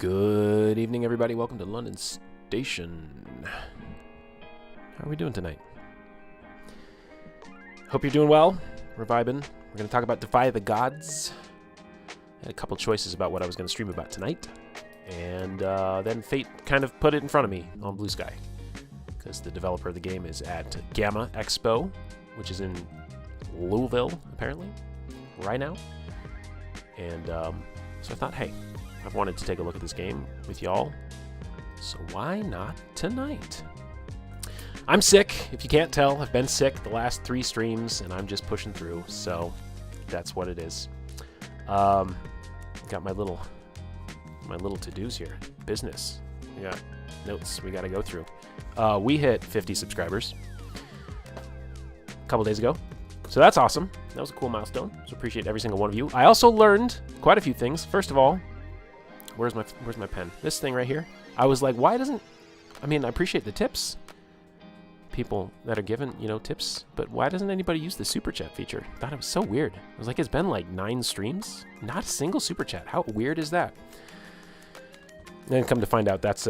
Good evening, everybody. Welcome to London Station. How are we doing tonight? Hope you're doing well. We're vibing. We're going to talk about Defy the Gods. I had a couple choices about what I was going to stream about tonight. And then fate kind of put it in front of me on Blue Sky. Because the developer of the game is at GAMA Expo, which is in Louisville, apparently, right now. And so I thought, hey, I've wanted to take a look at this game with y'all, so why not tonight? I'm sick. If you can't tell, I've been sick the last 3 streams, and I'm just pushing through, so that's what it is. Got my little to-dos here. Business. We got notes we got to go through. We hit 50 subscribers a couple days ago, so that's awesome. That was a cool milestone, so appreciate every single one of you. I also learned quite a few things. First of all, where's my pen? This thing right here. I was like, why doesn't... I mean, I appreciate the tips. People that are given, tips. But why doesn't anybody use the super chat feature? I thought it was so weird. I was like, it's been like 9 streams. Not a single super chat. How weird is that? And then come to find out that's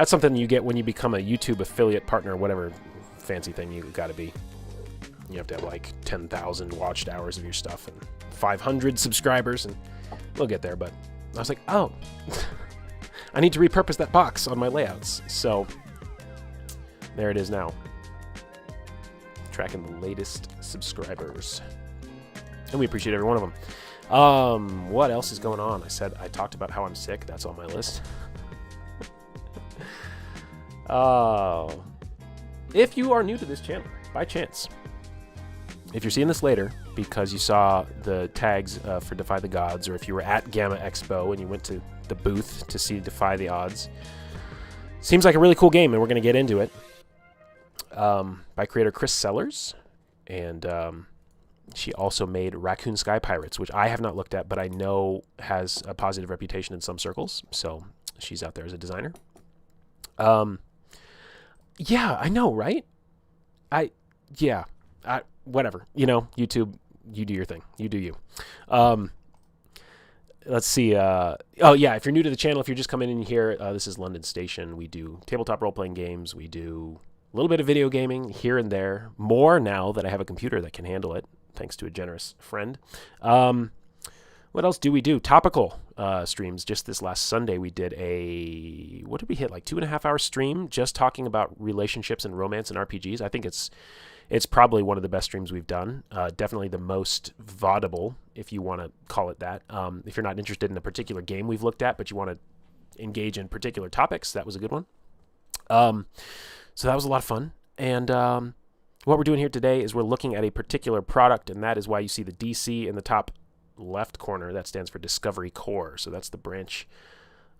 something you get when you become a YouTube affiliate partner, whatever fancy thing you got to be. You have to have like 10,000 watched hours of your stuff and 500 subscribers, and we'll get there, but... I was like, oh, I need to repurpose that box on my layouts. So there it is now. Tracking the latest subscribers. And we appreciate every one of them. What else is going on? I talked about how I'm sick. That's on my list. If you are new to this channel, by chance, if you're seeing this later because you saw the tags for Defy the Gods, or if you were at GAMA Expo and you went to the booth to see Defy the Odds, seems like a really cool game, and we're going to get into it. By creator Chrys Sellers, and she also made Raccoon Sky Pirates, which I have not looked at, but I know has a positive reputation in some circles, so she's out there as a designer. Yeah, I know, right? Whatever, YouTube, you do your thing. You do you. Let's see. Oh, yeah, if you're new to the channel, if you're just coming in here, this is London Station. We do tabletop role-playing games. We do a little bit of video gaming here and there. More now that I have a computer that can handle it, thanks to a generous friend. What else do we do? Topical streams. Just this last Sunday, we did what did we hit? Like 2.5-hour stream just talking about relationships and romance and RPGs. I think it's probably one of the best streams we've done. Definitely the most vaudable, if you want to call it that. If you're not interested in a particular game we've looked at, but you want to engage in particular topics, that was a good one. So that was a lot of fun. And what we're doing here today is we're looking at a particular product, and that is why you see the DC in the top left corner. That stands for Discovery Core. So that's the branch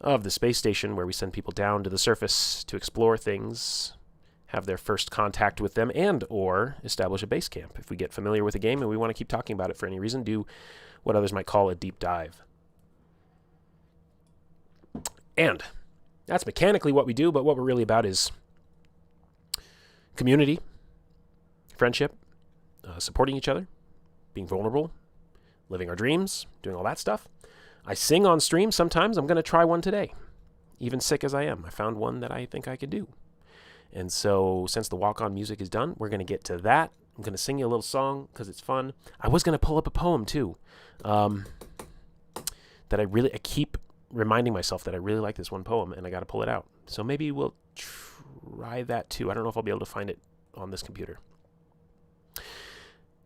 of the space station where we send people down to the surface to explore things, have their first contact with them, and or establish a base camp. If we get familiar with a game and we want to keep talking about it for any reason, do what others might call a deep dive. And that's mechanically what we do, but what we're really about is community, friendship, supporting each other, being vulnerable, living our dreams, doing all that stuff. I sing on stream sometimes. I'm going to try one today. Even sick as I am, I found one that I think I could do. And so, since the walk-on music is done, we're going to get to that. I'm going to sing you a little song because it's fun. I was going to pull up a poem, too, that I keep reminding myself that I really like this one poem, and I got to pull it out. So maybe we'll try that, too. I don't know if I'll be able to find it on this computer.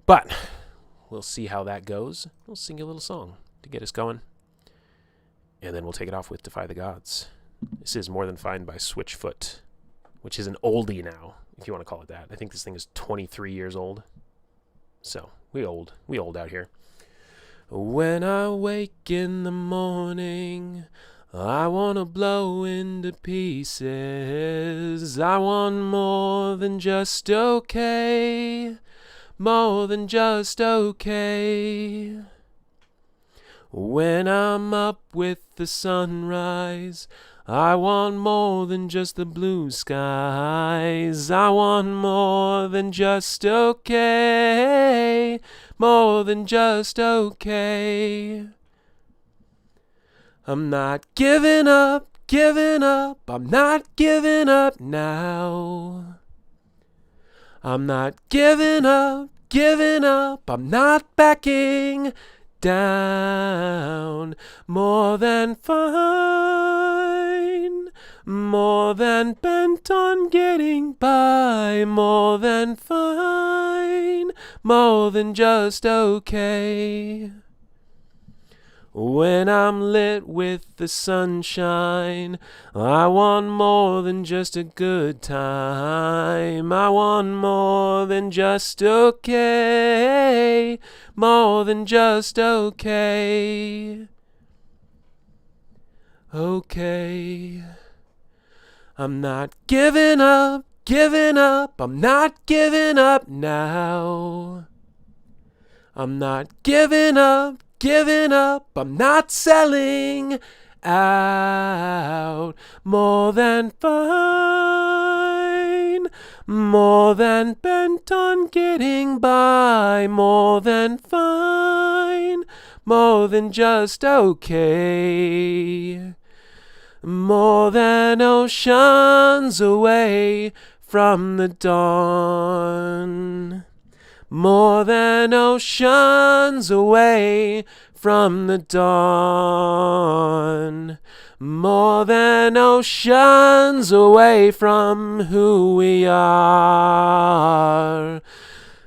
But we'll see how that goes. We'll sing you a little song to get us going. And then we'll take it off with Defy the Gods. This is More Than Fine by Switchfoot, which is an oldie now, if you want to call it that. I think this thing is 23 years old. So, we old out here. When I wake in the morning, I want to blow into pieces. I want more than just okay. More than just okay. When I'm up with the sunrise, I want more than just the blue skies. I want more than just okay. More than just okay. I'm not giving up, I'm not giving up now. I'm not giving up, I'm not backing down. More than fine, more than bent on getting by, more than fine, more than just okay. When I'm lit with the sunshine, I want more than just a good time. I want more than just okay. More than just okay. Okay. I'm not giving up, I'm not giving up now. I'm not giving up, I'm not selling out. More than fine, more than bent on getting by, more than fine, more than just okay. More than oceans away from the dawn. More than oceans away from the dawn. More than oceans away from who we are.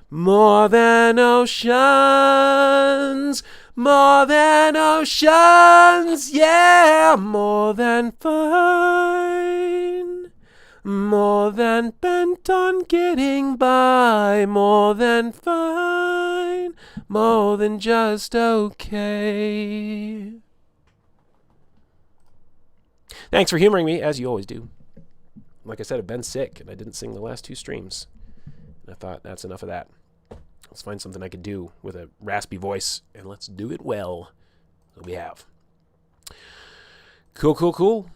More than oceans, yeah, more than fine. More than bent on getting by, more than fine, more than just okay. Thanks for humoring me, as you always do. Like I said, I've been sick, and I didn't sing the last 2 streams. And I thought, that's enough of that. Let's find something I could do with a raspy voice, and let's do it well. So we have. Cool.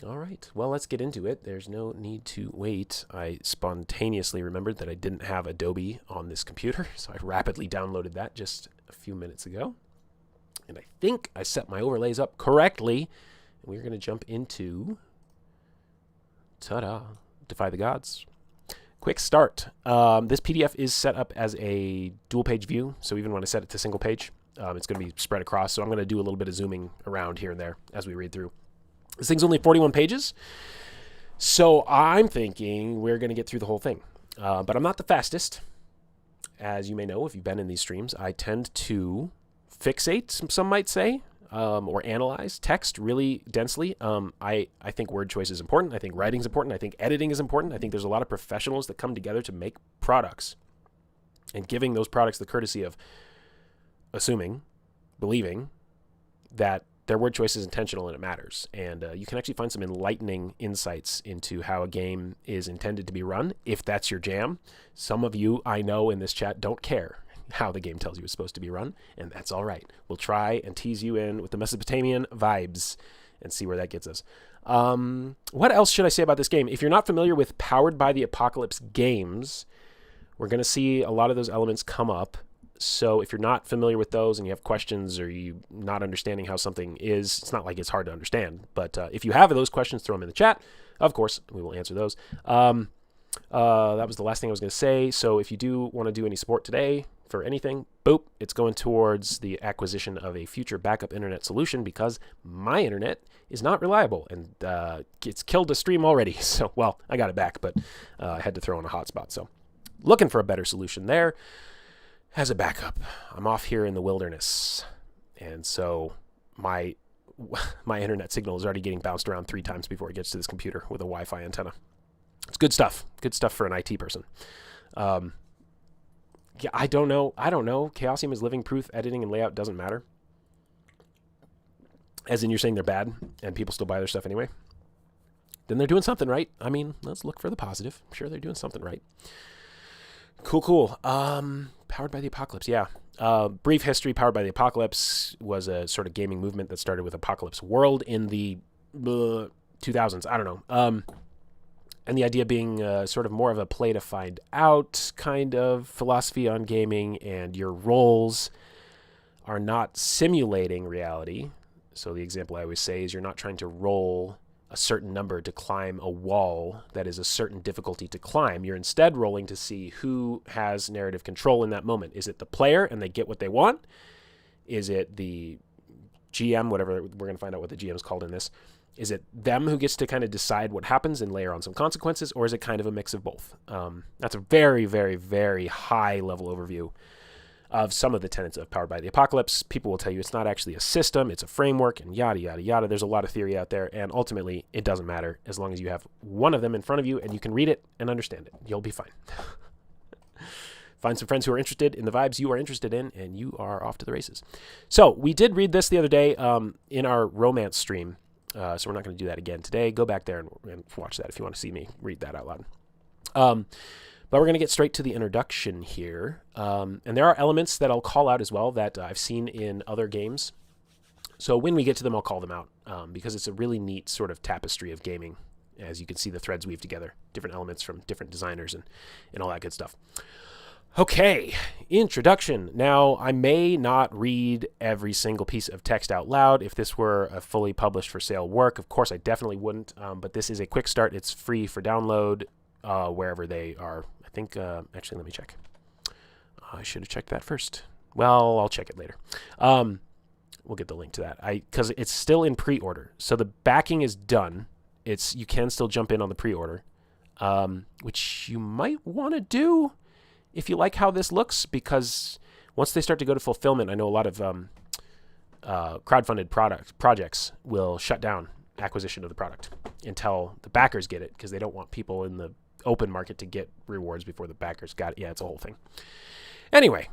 All right, well, let's get into it. There's no need to wait. I spontaneously remembered that I didn't have Adobe on this computer, so I rapidly downloaded that just a few minutes ago. And I think I set my overlays up correctly. And we're going to jump into, ta-da, Defy the Gods. Quickstart. This PDF is set up as a dual-page view, so even when I set it to single page, it's going to be spread across. So I'm going to do a little bit of zooming around here and there as we read through. This thing's only 41 pages, so I'm thinking we're going to get through the whole thing. But I'm not the fastest. As you may know, if you've been in these streams, I tend to fixate, some might say, or analyze text really densely. I think word choice is important. I think writing is important. I think editing is important. I think there's a lot of professionals that come together to make products. And giving those products the courtesy of assuming, believing that their word choice is intentional and it matters. And you can actually find some enlightening insights into how a game is intended to be run, if that's your jam. Some of you, I know in this chat, don't care how the game tells you it's supposed to be run, and that's all right. We'll try and tease you in with the Mesopotamian vibes and see where that gets us. What else should I say about this game? If you're not familiar with Powered by the Apocalypse games, we're going to see a lot of those elements come up. So if you're not familiar with those and you have questions or you're not understanding how something is, it's not like it's hard to understand. But if you have those questions, throw them in the chat. Of course, we will answer those. That was the last thing I was going to say. So if you do want to do any support today for anything, boop, it's going towards the acquisition of a future backup internet solution because my internet is not reliable and it's killed a stream already. So, well, I got it back, but I had to throw in a hotspot. So looking for a better solution there. As a backup, I'm off here in the wilderness, and so my internet signal is already getting bounced around 3 times before it gets to this computer with a Wi-Fi antenna. It's good stuff for an IT person. Yeah, I don't know. Chaosium is living proof. Editing and layout doesn't matter. As in, you're saying they're bad, and people still buy their stuff anyway? Then they're doing something right. I mean, let's look for the positive. I'm sure they're doing something right. Cool. Powered by the Apocalypse, yeah. Brief history, Powered by the Apocalypse was a sort of gaming movement that started with Apocalypse World in the 2000s. I don't know. And the idea being sort of more of a play to find out kind of philosophy on gaming, and your roles are not simulating reality. So the example I always say is you're not trying to roll a certain number to climb a wall that is a certain difficulty to climb. You're instead rolling to see who has narrative control in that moment. Is it the player and they get what they want? Is it the GM, whatever, we're going to find out what the GM is called in this. Is it them who gets to kind of decide what happens and layer on some consequences, or is it kind of a mix of both? That's a very, very, very high level overview of some of the tenets of Powered by the Apocalypse. People will tell you it's not actually a system, it's a framework, and yada, yada, yada. There's a lot of theory out there, and ultimately, it doesn't matter as long as you have one of them in front of you and you can read it and understand it. You'll be fine. Find some friends who are interested in the vibes you are interested in, and you are off to the races. So, we did read this the other day in our romance stream, so we're not going to do that again today. Go back there and watch that if you want to see me read that out loud. But we're going to get straight to the introduction here. And there are elements that I'll call out as well that I've seen in other games. So when we get to them, I'll call them out because it's a really neat sort of tapestry of gaming. As you can see, the threads weave together, different elements from different designers and all that good stuff. Okay, introduction. Now, I may not read every single piece of text out loud. If this were a fully published for sale work, of course, I definitely wouldn't. But this is a quick start. It's free for download wherever they are. I think, actually, let me check. I should have checked that first. Well, I'll check it later. We'll get the link to that. Because it's still in pre-order. So the backing is done. You can still jump in on the pre-order, which you might want to do if you like how this looks, because once they start to go to fulfillment, I know a lot of crowdfunded projects will shut down acquisition of the product until the backers get it, because they don't want people in the open market to get rewards before the backers got it. Yeah, it's a whole thing. Anyway,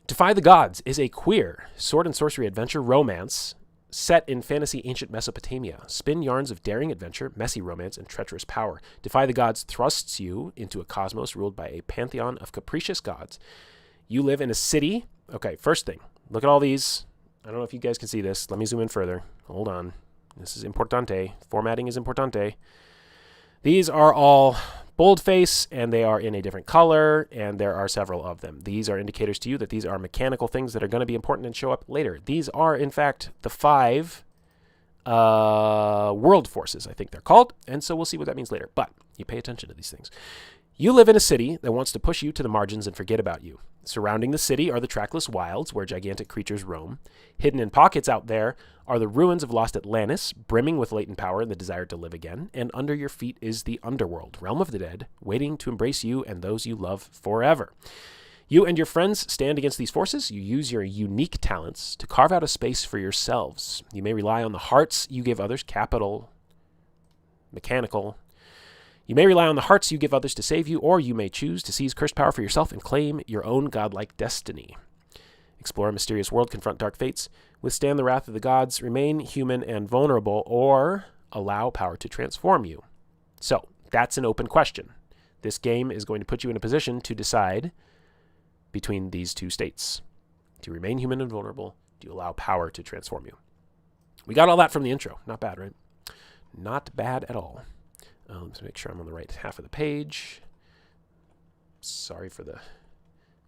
Defy the Gods is a queer sword and sorcery adventure romance set in fantasy ancient Mesopotamia. Spin yarns of daring adventure, messy romance, and treacherous power. Defy the Gods thrusts you into a cosmos ruled by a pantheon of capricious gods. You live in a city. Okay, first thing, look at all these. I don't know if you guys can see this. Let me zoom in further. Hold on. This is importante. Formatting is importante. These are all boldface, and they are in a different color, and there are several of them. These are indicators to you that these are mechanical things that are going to be important and show up later. These are, in fact, the 5 world forces, I think they're called, and so we'll see what that means later. But you pay attention to these things. You live in a city that wants to push you to the margins and forget about you. Surrounding the city are the trackless wilds where gigantic creatures roam. Hidden in pockets out there are the ruins of lost Atlantis, brimming with latent power and the desire to live again. And under your feet is the underworld, realm of the dead, waiting to embrace you and those you love forever. You and your friends stand against these forces. You use your unique talents to carve out a space for yourselves. You may rely on the hearts you give others, capital, mechanical. You may rely on the hearts you give others to save you, or you may choose to seize cursed power for yourself and claim your own godlike destiny. Explore a mysterious world, confront dark fates, withstand the wrath of the gods, remain human and vulnerable, or allow power to transform you. So, that's an open question. This game is going to put you in a position to decide between these two states. Do you remain human and vulnerable? Do you allow power to transform you? We got all that from the intro. Not bad, right? Not bad at all. Let's make sure I'm on the right half of the page. Sorry for the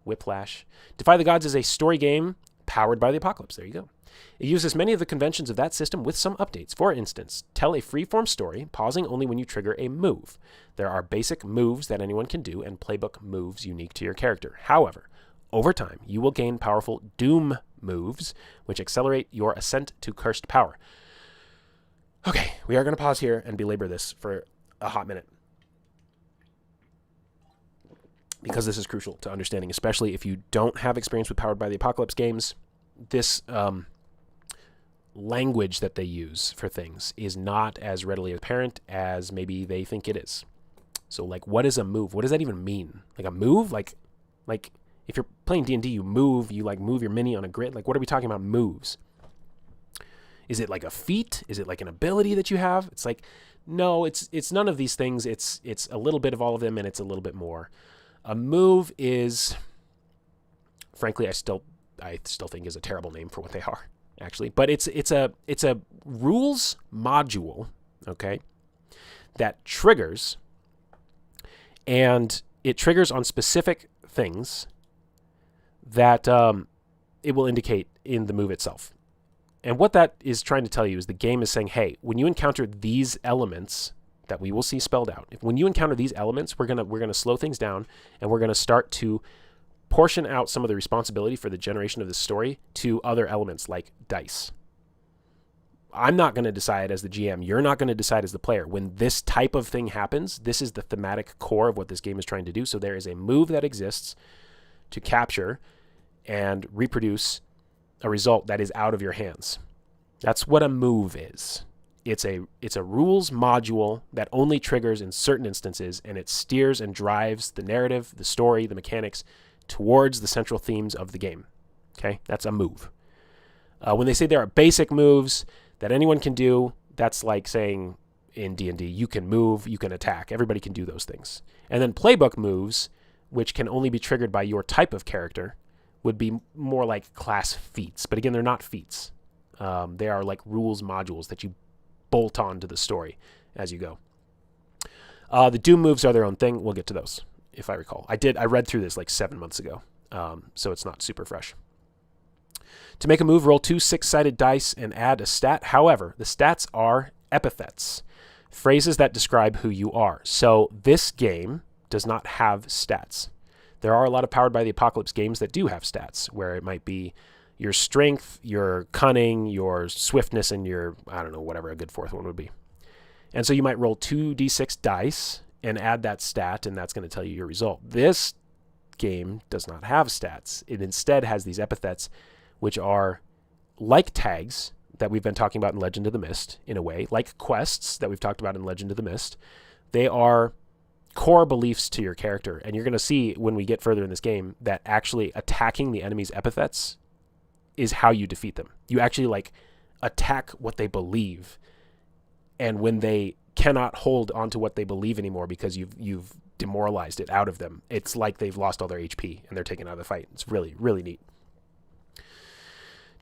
whiplash. Defy the Gods is a story game powered by the apocalypse. There you go. It uses many of the conventions of that system with some updates. For instance, tell a freeform story, pausing only when you trigger a move. There are basic moves that anyone can do and playbook moves unique to your character. However, over time, you will gain powerful doom moves, which accelerate your ascent to cursed power. Okay, we are going to pause here and belabor this for a hot minute, because this is crucial to understanding, especially if you don't have experience with Powered by the Apocalypse games. This language that they use for things is not as readily apparent as maybe they think it is. So, like, what is a move? What does that even mean? Like a move? Like if you're playing D&D, you move your mini on a grid. Like, what are we talking about moves? Is it like a feat? Is it like an ability that you have? It's like, no, it's none of these things. It's a little bit of all of them, and it's a little bit more. A move is, frankly, I still think is a terrible name for what they are, actually. But it's a rules module, okay, that triggers, and it triggers on specific things that it will indicate in the move itself. And what that is trying to tell you is the game is saying, hey, when you encounter these elements that we will see spelled out, when you encounter these elements, we're gonna slow things down, and we're gonna start to portion out some of the responsibility for the generation of the story to other elements like dice. I'm not going to decide as the GM. You're not going to decide as the player. When this type of thing happens, this is the thematic core of what this game is trying to do. So there is a move that exists to capture and reproduce a result that is out of your hands. That's what a move is. It's a rules module that only triggers in certain instances, and it steers and drives the narrative, the story, the mechanics towards the central themes of the game. Okay, that's a move. When they say there are basic moves that anyone can do, that's like saying in D&D, you can move, you can attack. Everybody can do those things. And then playbook moves, which can only be triggered by your type of character, would be more like class feats. But again, they're not feats. They are like rules modules that you bolt on to the story as you go. The Doom moves are their own thing. We'll get to those, if I recall. I read through this like 7 months ago, so it's not super fresh. To make a move, roll 2 6-sided dice and add a stat. However, the stats are epithets, phrases that describe who you are. So this game does not have stats. There are a lot of Powered by the Apocalypse games that do have stats, where it might be your strength, your cunning, your swiftness, and your, I don't know, whatever a good fourth one would be. And so you might roll 2d6 dice and add that stat, and that's going to tell you your result. This game does not have stats. It instead has these epithets, which are like tags that we've been talking about in Legend of the Mist, in a way, like quests that we've talked about in Legend of the Mist. They are core beliefs to your character, and you're going to see when we get further in this game that actually attacking the enemy's epithets is how you defeat them. You actually like attack what they believe, and when they cannot hold onto what they believe anymore because you've demoralized it out of them, it's like they've lost all their HP and they're taken out of the fight. It's really, really neat.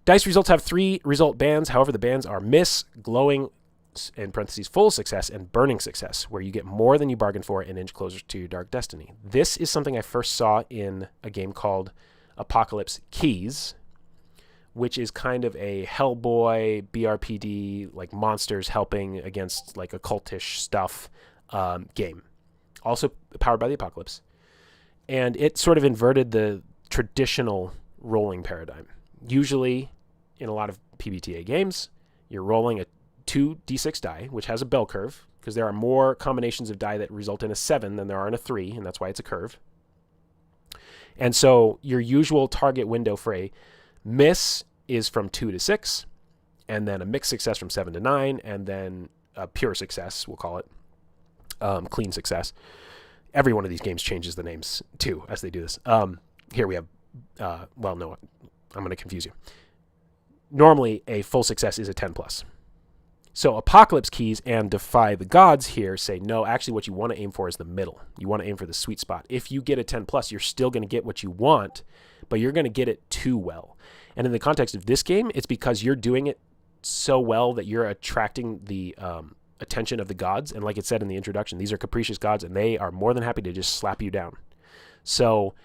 Dice results have 3 result bands. However, the bands are miss, glowing, in parentheses, full success, and burning success, where you get more than you bargained for an inch closer to your dark destiny. This is something I first saw in a game called Apocalypse Keys, which is kind of a Hellboy, BRPD, like monsters helping against like occultish stuff game. Also powered by the Apocalypse. And it sort of inverted the traditional rolling paradigm. Usually, in a lot of PBTA games, you're rolling a 2d6 die, which has a bell curve, because there are more combinations of die that result in a 7 than there are in a 3, and that's why it's a curve. And so your usual target window for a miss is from 2 to 6, and then a mixed success from 7 to 9, and then a pure success, we'll call it, clean success. Every one of these games changes the names, too, as they do this. Here we have, well, no, I'm going to confuse you. Normally, a full success is a 10+. So Apocalypse Keys and Defy the Gods here say, no, actually what you want to aim for is the middle. You want to aim for the sweet spot. If you get a 10+, you're still going to get what you want, but you're going to get it too well. And in the context of this game, it's because you're doing it so well that you're attracting the attention of the gods. And like it said in the introduction, these are capricious gods, and they are more than happy to just slap you down. So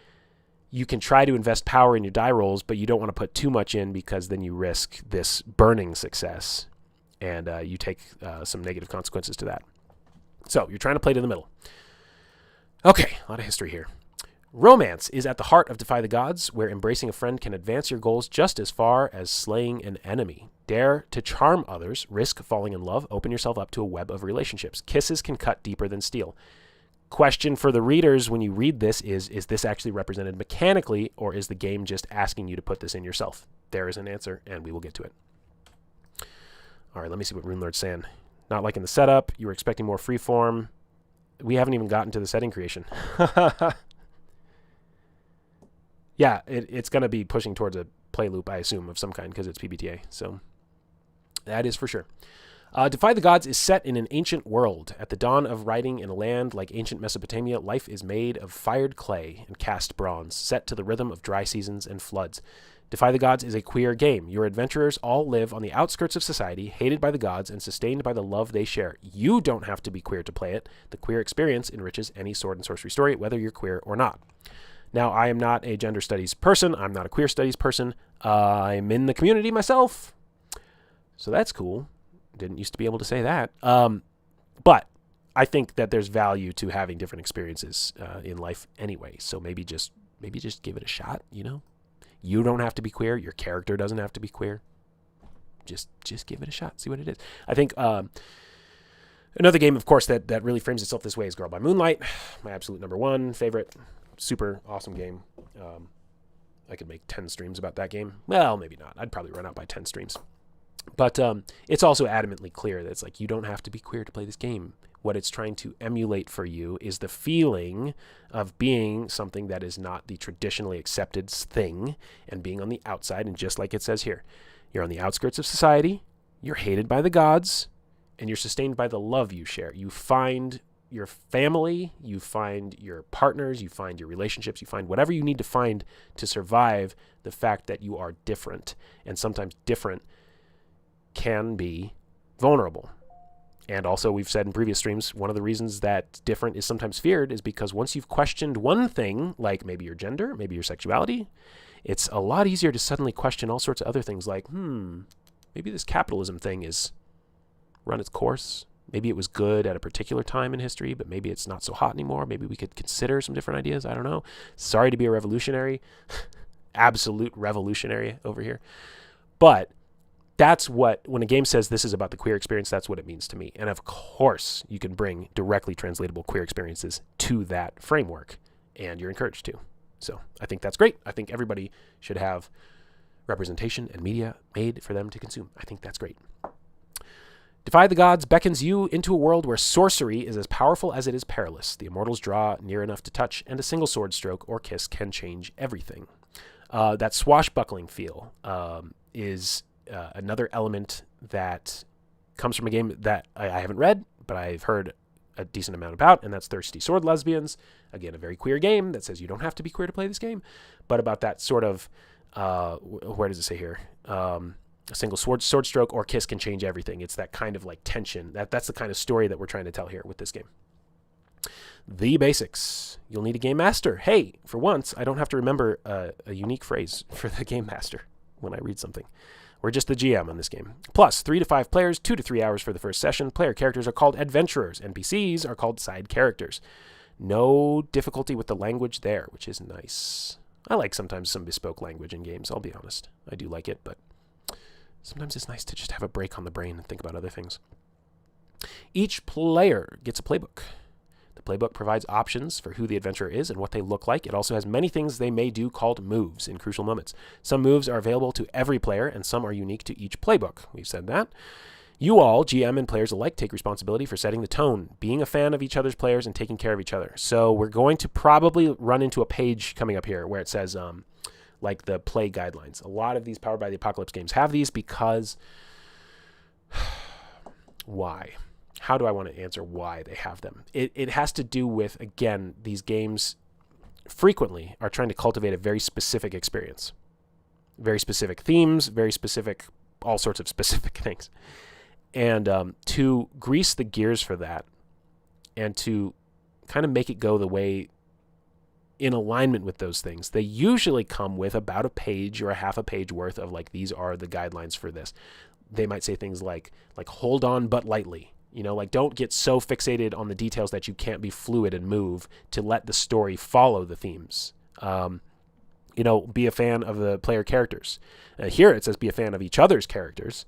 you can try to invest power in your die rolls, but you don't want to put too much in, because then you risk this burning success, and you take some negative consequences to that. So you're trying to play it in the middle. Okay, a lot of history here. Romance is at the heart of Defy the Gods, where embracing a friend can advance your goals just as far as slaying an enemy. Dare to charm others, risk falling in love, open yourself up to a web of relationships. Kisses can cut deeper than steel. Question for the readers when you read this is this actually represented mechanically, or is the game just asking you to put this in yourself? There is an answer, and we will get to it. All right, let me see what Runelord's saying. Not liking the setup. You were expecting more freeform. We haven't even gotten to the setting creation. Yeah, it's going to be pushing towards a play loop, I assume, of some kind, because it's PBTA. So that is for sure. Defy the Gods is set in an ancient world. At the dawn of writing in a land like ancient Mesopotamia, life is made of fired clay and cast bronze, set to the rhythm of dry seasons and floods. Defy the Gods is a queer game. Your adventurers all live on the outskirts of society, hated by the gods and sustained by the love they share. You don't have to be queer to play it. The queer experience enriches any sword and sorcery story, whether you're queer or not. Now, I am not a gender studies person. I'm not a queer studies person. I'm in the community myself. So that's cool. Didn't used to be able to say that. But I think that there's value to having different experiences in life anyway. So maybe just give it a shot, you know? You don't have to be queer. Your character doesn't have to be queer. Just give it a shot. See what it is. I think another game, of course, that really frames itself this way is Girl by Moonlight. My absolute number one favorite. Super awesome game. I could make 10 streams about that game. Well, maybe not. I'd probably run out by 10 streams. But it's also adamantly clear that it's like you don't have to be queer to play this game. What it's trying to emulate for you is the feeling of being something that is not the traditionally accepted thing and being on the outside. And just like it says here, you're on the outskirts of society, you're hated by the gods, and you're sustained by the love you share. You find your family, you find your partners, you find your relationships, you find whatever you need to find to survive the fact that you are different. And sometimes different can be vulnerable. And also, we've said in previous streams, one of the reasons that different is sometimes feared is because once you've questioned one thing, like maybe your gender, maybe your sexuality, it's a lot easier to suddenly question all sorts of other things like, maybe this capitalism thing is run its course. Maybe it was good at a particular time in history, but maybe it's not so hot anymore. Maybe we could consider some different ideas. I don't know. Sorry to be a revolutionary, absolute revolutionary over here. But that's what, when a game says this is about the queer experience, that's what it means to me. And of course, you can bring directly translatable queer experiences to that framework, and you're encouraged to. So I think that's great. I think everybody should have representation and media made for them to consume. I think that's great. Defy the Gods beckons you into a world where sorcery is as powerful as it is perilous. The immortals draw near enough to touch, and a single sword stroke or kiss can change everything. That swashbuckling feel is another element that comes from a game that I haven't read, but I've heard a decent amount about, and that's Thirsty Sword Lesbians. Again, a very queer game that says you don't have to be queer to play this game, but about that sort of, where does it say here? A single sword stroke or kiss can change everything. It's that kind of like tension. That's the kind of story that we're trying to tell here with this game. The basics. You'll need a game master. Hey, for once, I don't have to remember a unique phrase for the game master when I read something. We're just the GM on this game. Plus, 3 to 5 players, 2 to 3 hours for the first session. Player characters are called adventurers. NPCs are called side characters. No difficulty with the language there, which is nice. I like sometimes some bespoke language in games, I'll be honest. I do like it, but sometimes it's nice to just have a break on the brain and think about other things. Each player gets a playbook. The playbook provides options for who the adventurer is and what they look like. It also has many things they may do called moves in crucial moments. Some moves are available to every player, and some are unique to each playbook. We've said that. You all, GM and players alike, take responsibility for setting the tone, being a fan of each other's players, and taking care of each other. So we're going to probably run into a page coming up here where it says, like the play guidelines. A lot of these Powered by the Apocalypse games have these because... Why? How do I want to answer why they have them? It has to do with, again, these games frequently are trying to cultivate a very specific experience. Very specific themes, very specific, all sorts of specific things. And to grease the gears for that and to kind of make it go the way in alignment with those things, they usually come with about a page or a half a page worth of like, these are the guidelines for this. They might say things like hold on but lightly. You know, like don't get so fixated on the details that you can't be fluid and move to let the story follow the themes. You know, be a fan of the player characters. Here it says be a fan of each other's characters,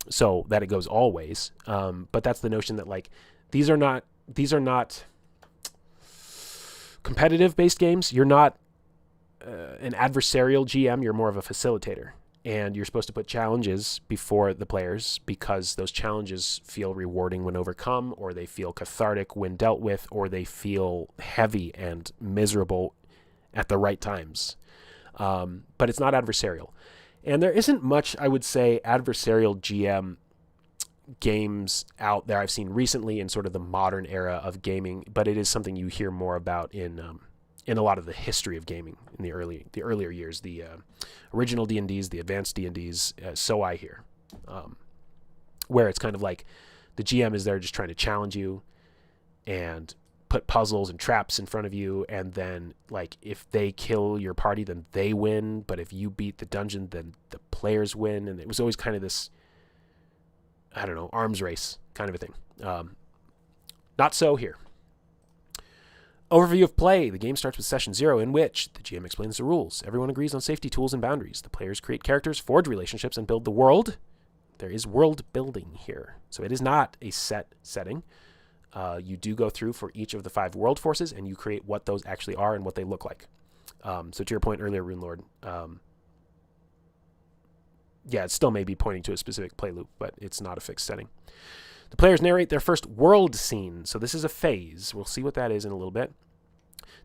so that it goes all ways. But that's the notion that like these are not competitive based games. You're not an adversarial GM. You're more of a facilitator. And you're supposed to put challenges before the players because those challenges feel rewarding when overcome, or they feel cathartic when dealt with, or they feel heavy and miserable at the right times. But it's not adversarial. And there isn't much, I would say, adversarial GM games out there I've seen recently in sort of the modern era of gaming, but it is something you hear more about in a lot of the history of gaming in the earlier years, the original D&Ds, the advanced D&Ds, so I hear, where it's kind of like the GM is there just trying to challenge you and put puzzles and traps in front of you, and then like if they kill your party, then they win. But if you beat the dungeon, then the players win. And it was always kind of this, I don't know, arms race kind of a thing. Not so here. Overview of play. The game starts with session 0, in which the GM explains the rules. Everyone agrees on safety tools and boundaries. The players create characters, forge relationships, and build the world. There is world building here. So it is not a set setting. You do go through for each of the 5 world forces, and you create what those actually are and what they look like. So to your point earlier, Rune Lord, yeah, it still may be pointing to a specific play loop, but it's not a fixed setting. The players narrate their first world scene. So this is a phase. We'll see what that is in a little bit.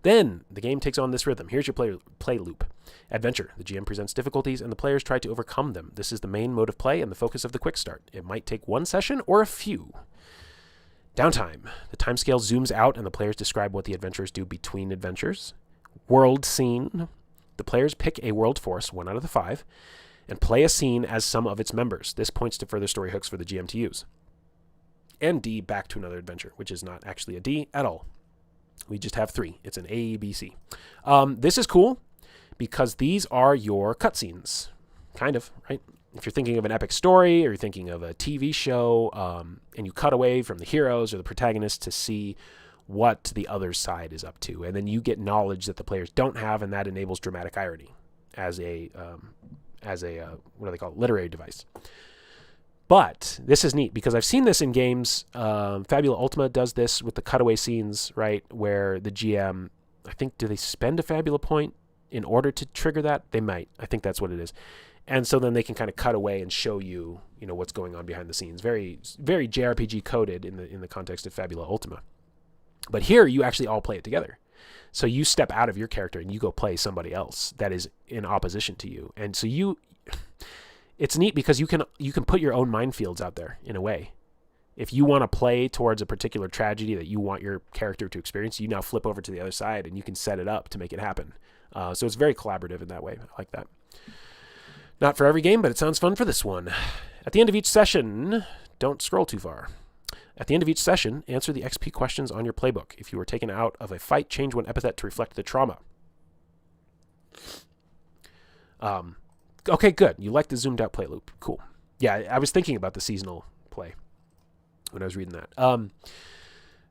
Then the game takes on this rhythm. Here's your play loop. Adventure. The GM presents difficulties, and the players try to overcome them. This is the main mode of play and the focus of the quick start. It might take one session or a few. Downtime. The timescale zooms out, and the players describe what the adventurers do between adventures. World scene. The players pick a world force, 1 out of the 5, and play a scene as some of its members. This points to further story hooks for the GM to use. And D, back to another adventure, which is not actually a D at all. We just have 3. It's an A, B, C. This is cool because these are your cutscenes, kind of, right? If you're thinking of an epic story or you're thinking of a TV show, and you cut away from the heroes or the protagonists to see what the other side is up to. And then you get knowledge that the players don't have, and that enables dramatic irony as a what do they call it? Literary device. But this is neat because I've seen this in games. Fabula Ultima does this with the cutaway scenes, right? Where the GM, I think, do they spend a Fabula point in order to trigger that? They might. I think that's what it is. And so then they can kind of cut away and show you, what's going on behind the scenes. Very, very JRPG coded in the context of Fabula Ultima. But here you actually all play it together. So you step out of your character and you go play somebody else that is in opposition to you. And so it's neat because you can put your own minefields out there in a way. If you want to play towards a particular tragedy that you want your character to experience, you now flip over to the other side and you can set it up to make it happen. So it's very collaborative in that way. I like that. Not for every game, but it sounds fun for this one. At the end of each session, don't scroll too far. At the end of each session, answer the XP questions on your playbook. If you were taken out of a fight, change one epithet to reflect the trauma. Okay, good. You like the zoomed out play loop. Cool. Yeah, I was thinking about the seasonal play when I was reading that.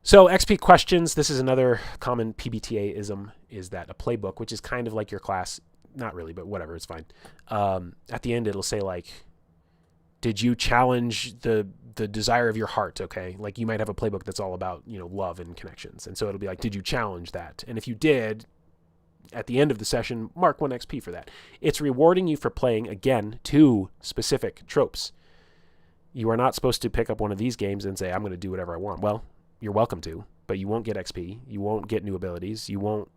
So XP questions, this is another common PBTA-ism, is that a playbook, which is kind of like your class, not really, but whatever, it's fine. At the end, it'll say like, did you challenge the desire of your heart? Okay. Like you might have a playbook that's all about, love and connections. And so it'll be like, did you challenge that? And if you did, at the end of the session, mark 1 XP for that. It's rewarding you for playing, again, 2 specific tropes. You are not supposed to pick up one of these games and say, I'm going to do whatever I want. Well, you're welcome to, but you won't get XP. You won't get new abilities. You won't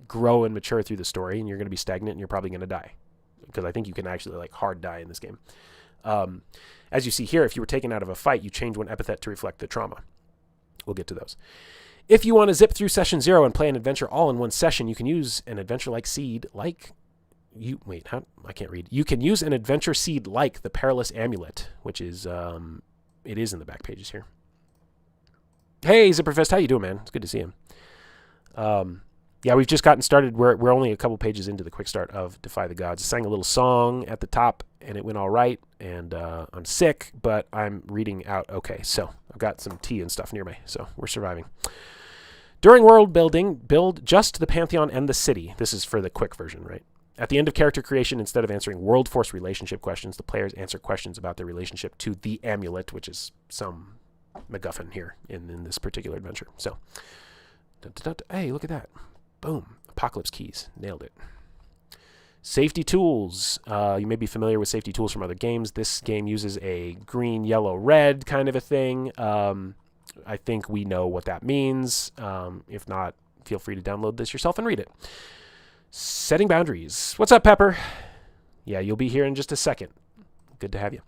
grow and mature through the story, and you're going to be stagnant, and you're probably going to die. Because I think you can actually hard die in this game. As you see here, if you were taken out of a fight, you change one epithet to reflect the trauma. We'll get to those. If you want to zip through session 0 and play an adventure all in one session, you can use an adventure like seed like you wait, how I can't read. You can use an adventure seed like the Perilous Amulet, which is it is in the back pages here. Hey, Zipperfest, how you doing, man? It's good to see him. Yeah, we've just gotten started. We're only a couple pages into the quick start of Defy the Gods. I sang a little song at the top, and it went all right. And I'm sick, but I'm reading out okay. So I've got some tea and stuff near me, so we're surviving. During world building, build just the Pantheon and the city. This is for the quick version, right? At the end of character creation, instead of answering world force relationship questions, the players answer questions about their relationship to the amulet, which is some MacGuffin here in this particular adventure. So, hey, look at that. Boom. Apocalypse keys. Nailed it. Safety tools. You may be familiar with safety tools from other games. This game uses a green, yellow, red kind of a thing. I think we know what that means. If not, feel free to download this yourself and read it. Setting boundaries. What's up, Pepper? Yeah, you'll be here in just a second. Good to have you.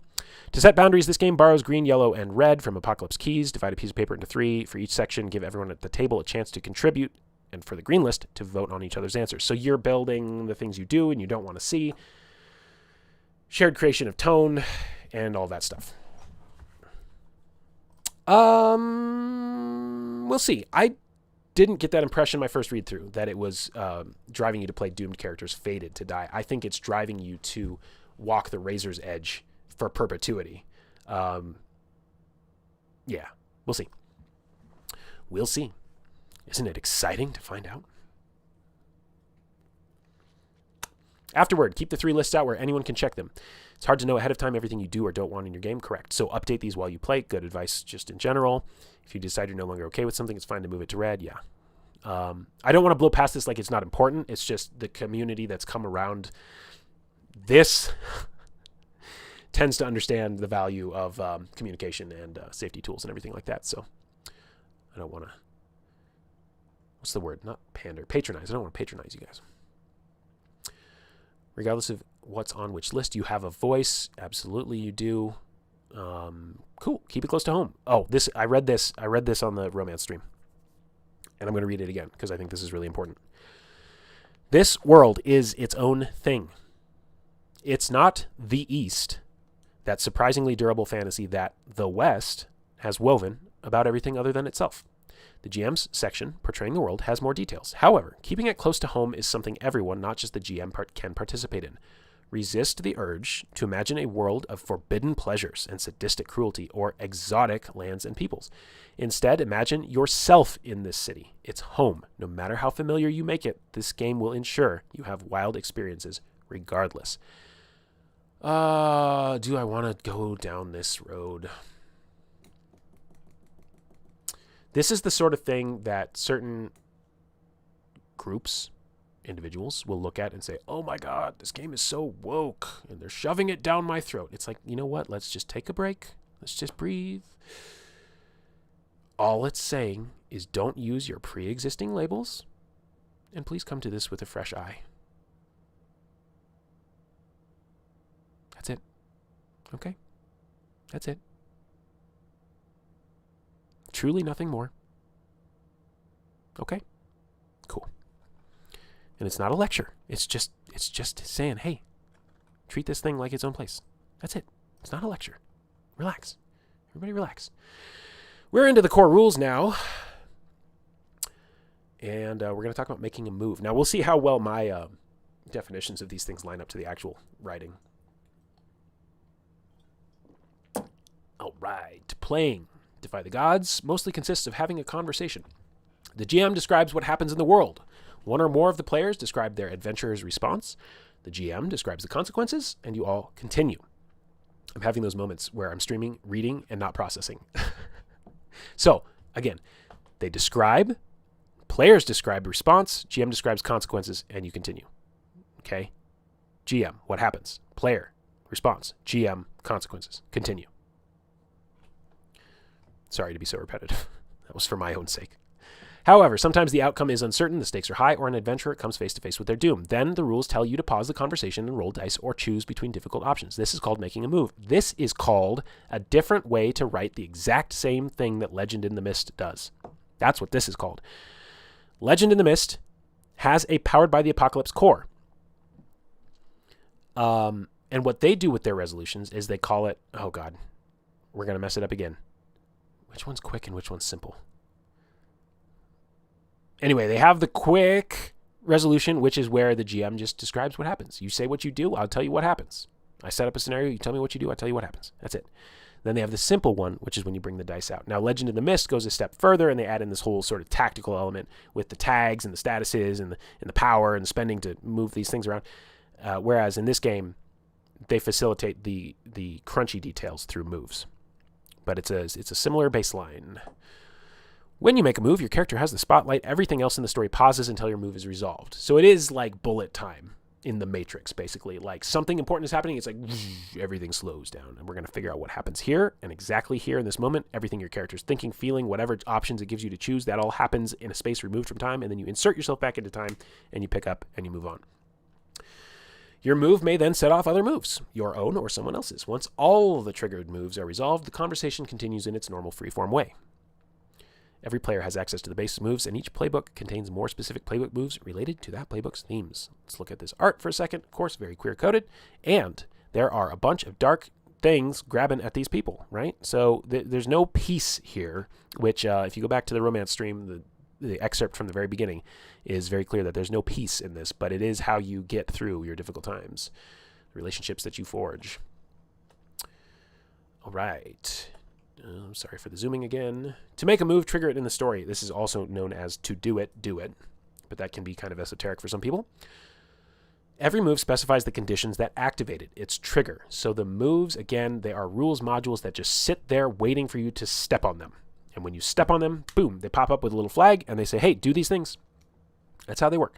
To set boundaries, this game borrows green, yellow, and red from Apocalypse keys. Divide a piece of paper into 3. For each section, give everyone at the table a chance to contribute, and for the green list, to vote on each other's answers. So you're building the things you do and you don't want to see. Shared creation of tone, and all that stuff. We'll see. I didn't get that impression my first read through, that it was driving you to play doomed characters fated to die. I think it's driving you to walk the razor's edge for perpetuity. Yeah, we'll see. We'll see. Isn't it exciting to find out? Afterward, keep the 3 lists out where anyone can check them. It's hard to know ahead of time everything you do or don't want in your game. Correct. So update these while you play. Good advice just in general. If you decide you're no longer okay with something, it's fine to move it to red. Yeah. I don't want to blow past this like it's not important. It's just the community that's come around this tends to understand the value of communication and safety tools and everything like that. So I don't want to, what's the word? Not pander. Patronize. I don't want to patronize you guys. Regardless of what's on which list, you have a voice. Absolutely, you do. Cool. Keep it close to home. Oh, I read this on the romance stream, and I'm going to read it again because I think this is really important. This world is its own thing. It's not the East, that surprisingly durable fantasy that the West has woven about everything other than itself. The GM's section, portraying the world, has more details. However, keeping it close to home is something everyone, not just the GM, can participate in. Resist the urge to imagine a world of forbidden pleasures and sadistic cruelty or exotic lands and peoples. Instead, imagine yourself in this city. It's home. No matter how familiar you make it, this game will ensure you have wild experiences regardless. Do I want to go down this road? This is the sort of thing that certain groups, individuals, will look at and say, oh my God, this game is so woke, and they're shoving it down my throat. It's like, you know what? Let's just take a break. Let's just breathe. All it's saying is don't use your pre-existing labels, and please come to this with a fresh eye. That's it. Okay? That's it. Truly nothing more. Okay? Cool. And it's not a lecture. It's just saying, hey, treat this thing like its own place. That's it. It's not a lecture. Relax. Everybody relax. We're into the core rules now. And we're going to talk about making a move. Now, we'll see how well my definitions of these things line up to the actual writing. All right. Playing Defy the Gods mostly consists of having a conversation. The GM describes what happens in the world. One or more of the players describe their adventurer's response. The GM describes the consequences, and you all continue. I'm having those moments where I'm streaming, reading, and not processing. So, again, they describe, players describe response, GM describes consequences, and you continue. Okay? GM, what happens? Player, response, GM, consequences, continue. Sorry to be so repetitive. That was for my own sake. However, sometimes the outcome is uncertain, the stakes are high, or an adventurer comes face to face with their doom. Then the rules tell you to pause the conversation and roll dice or choose between difficult options. This is called making a move. This is called a different way to write the exact same thing that Legend in the Mist does. That's what this is called. Legend in the Mist has a Powered by the Apocalypse core. And what they do with their resolutions is they call it, oh God, we're going to mess it up again. Which one's quick and which one's simple? Anyway, they have the quick resolution, which is where the GM just describes what happens. You say what you do, I'll tell you what happens. I set up a scenario, you tell me what you do, I'll tell you what happens. That's it. Then they have the simple one, which is when you bring the dice out. Now, Legend in the Mist goes a step further, and they add in this whole sort of tactical element with the tags and the statuses and the power and the spending to move these things around. Whereas in this game, they facilitate the crunchy details through moves. But it's a similar baseline. When you make a move, your character has the spotlight. Everything else in the story pauses until your move is resolved. So it is like bullet time in the Matrix, basically. Like something important is happening, it's like everything slows down. And we're going to figure out what happens here and exactly here in this moment. Everything your character's thinking, feeling, whatever options it gives you to choose, that all happens in a space removed from time. And then you insert yourself back into time and you pick up and you move on. Your move may then set off other moves, your own or someone else's. Once all the triggered moves are resolved, the conversation continues in its normal freeform way. Every player has access to the base moves, and each playbook contains more specific playbook moves related to that playbook's themes. Let's look at this art for a second. Of course, very queer-coded. And there are a bunch of dark things grabbing at these people, right? So there's no peace here, which if you go back to the romance stream, the excerpt from the very beginning is very clear that there's no peace in this, but it is how you get through your difficult times, relationships that you forge. All right. I'm sorry for the zooming again. To make a move, trigger it in the story. This is also known as to do it, but that can be kind of esoteric for some people. Every move specifies the conditions that activate it, its trigger. So the moves, again, they are rules modules that just sit there waiting for you to step on them. And when you step on them, boom, they pop up with a little flag and they say, hey, do these things. That's how they work.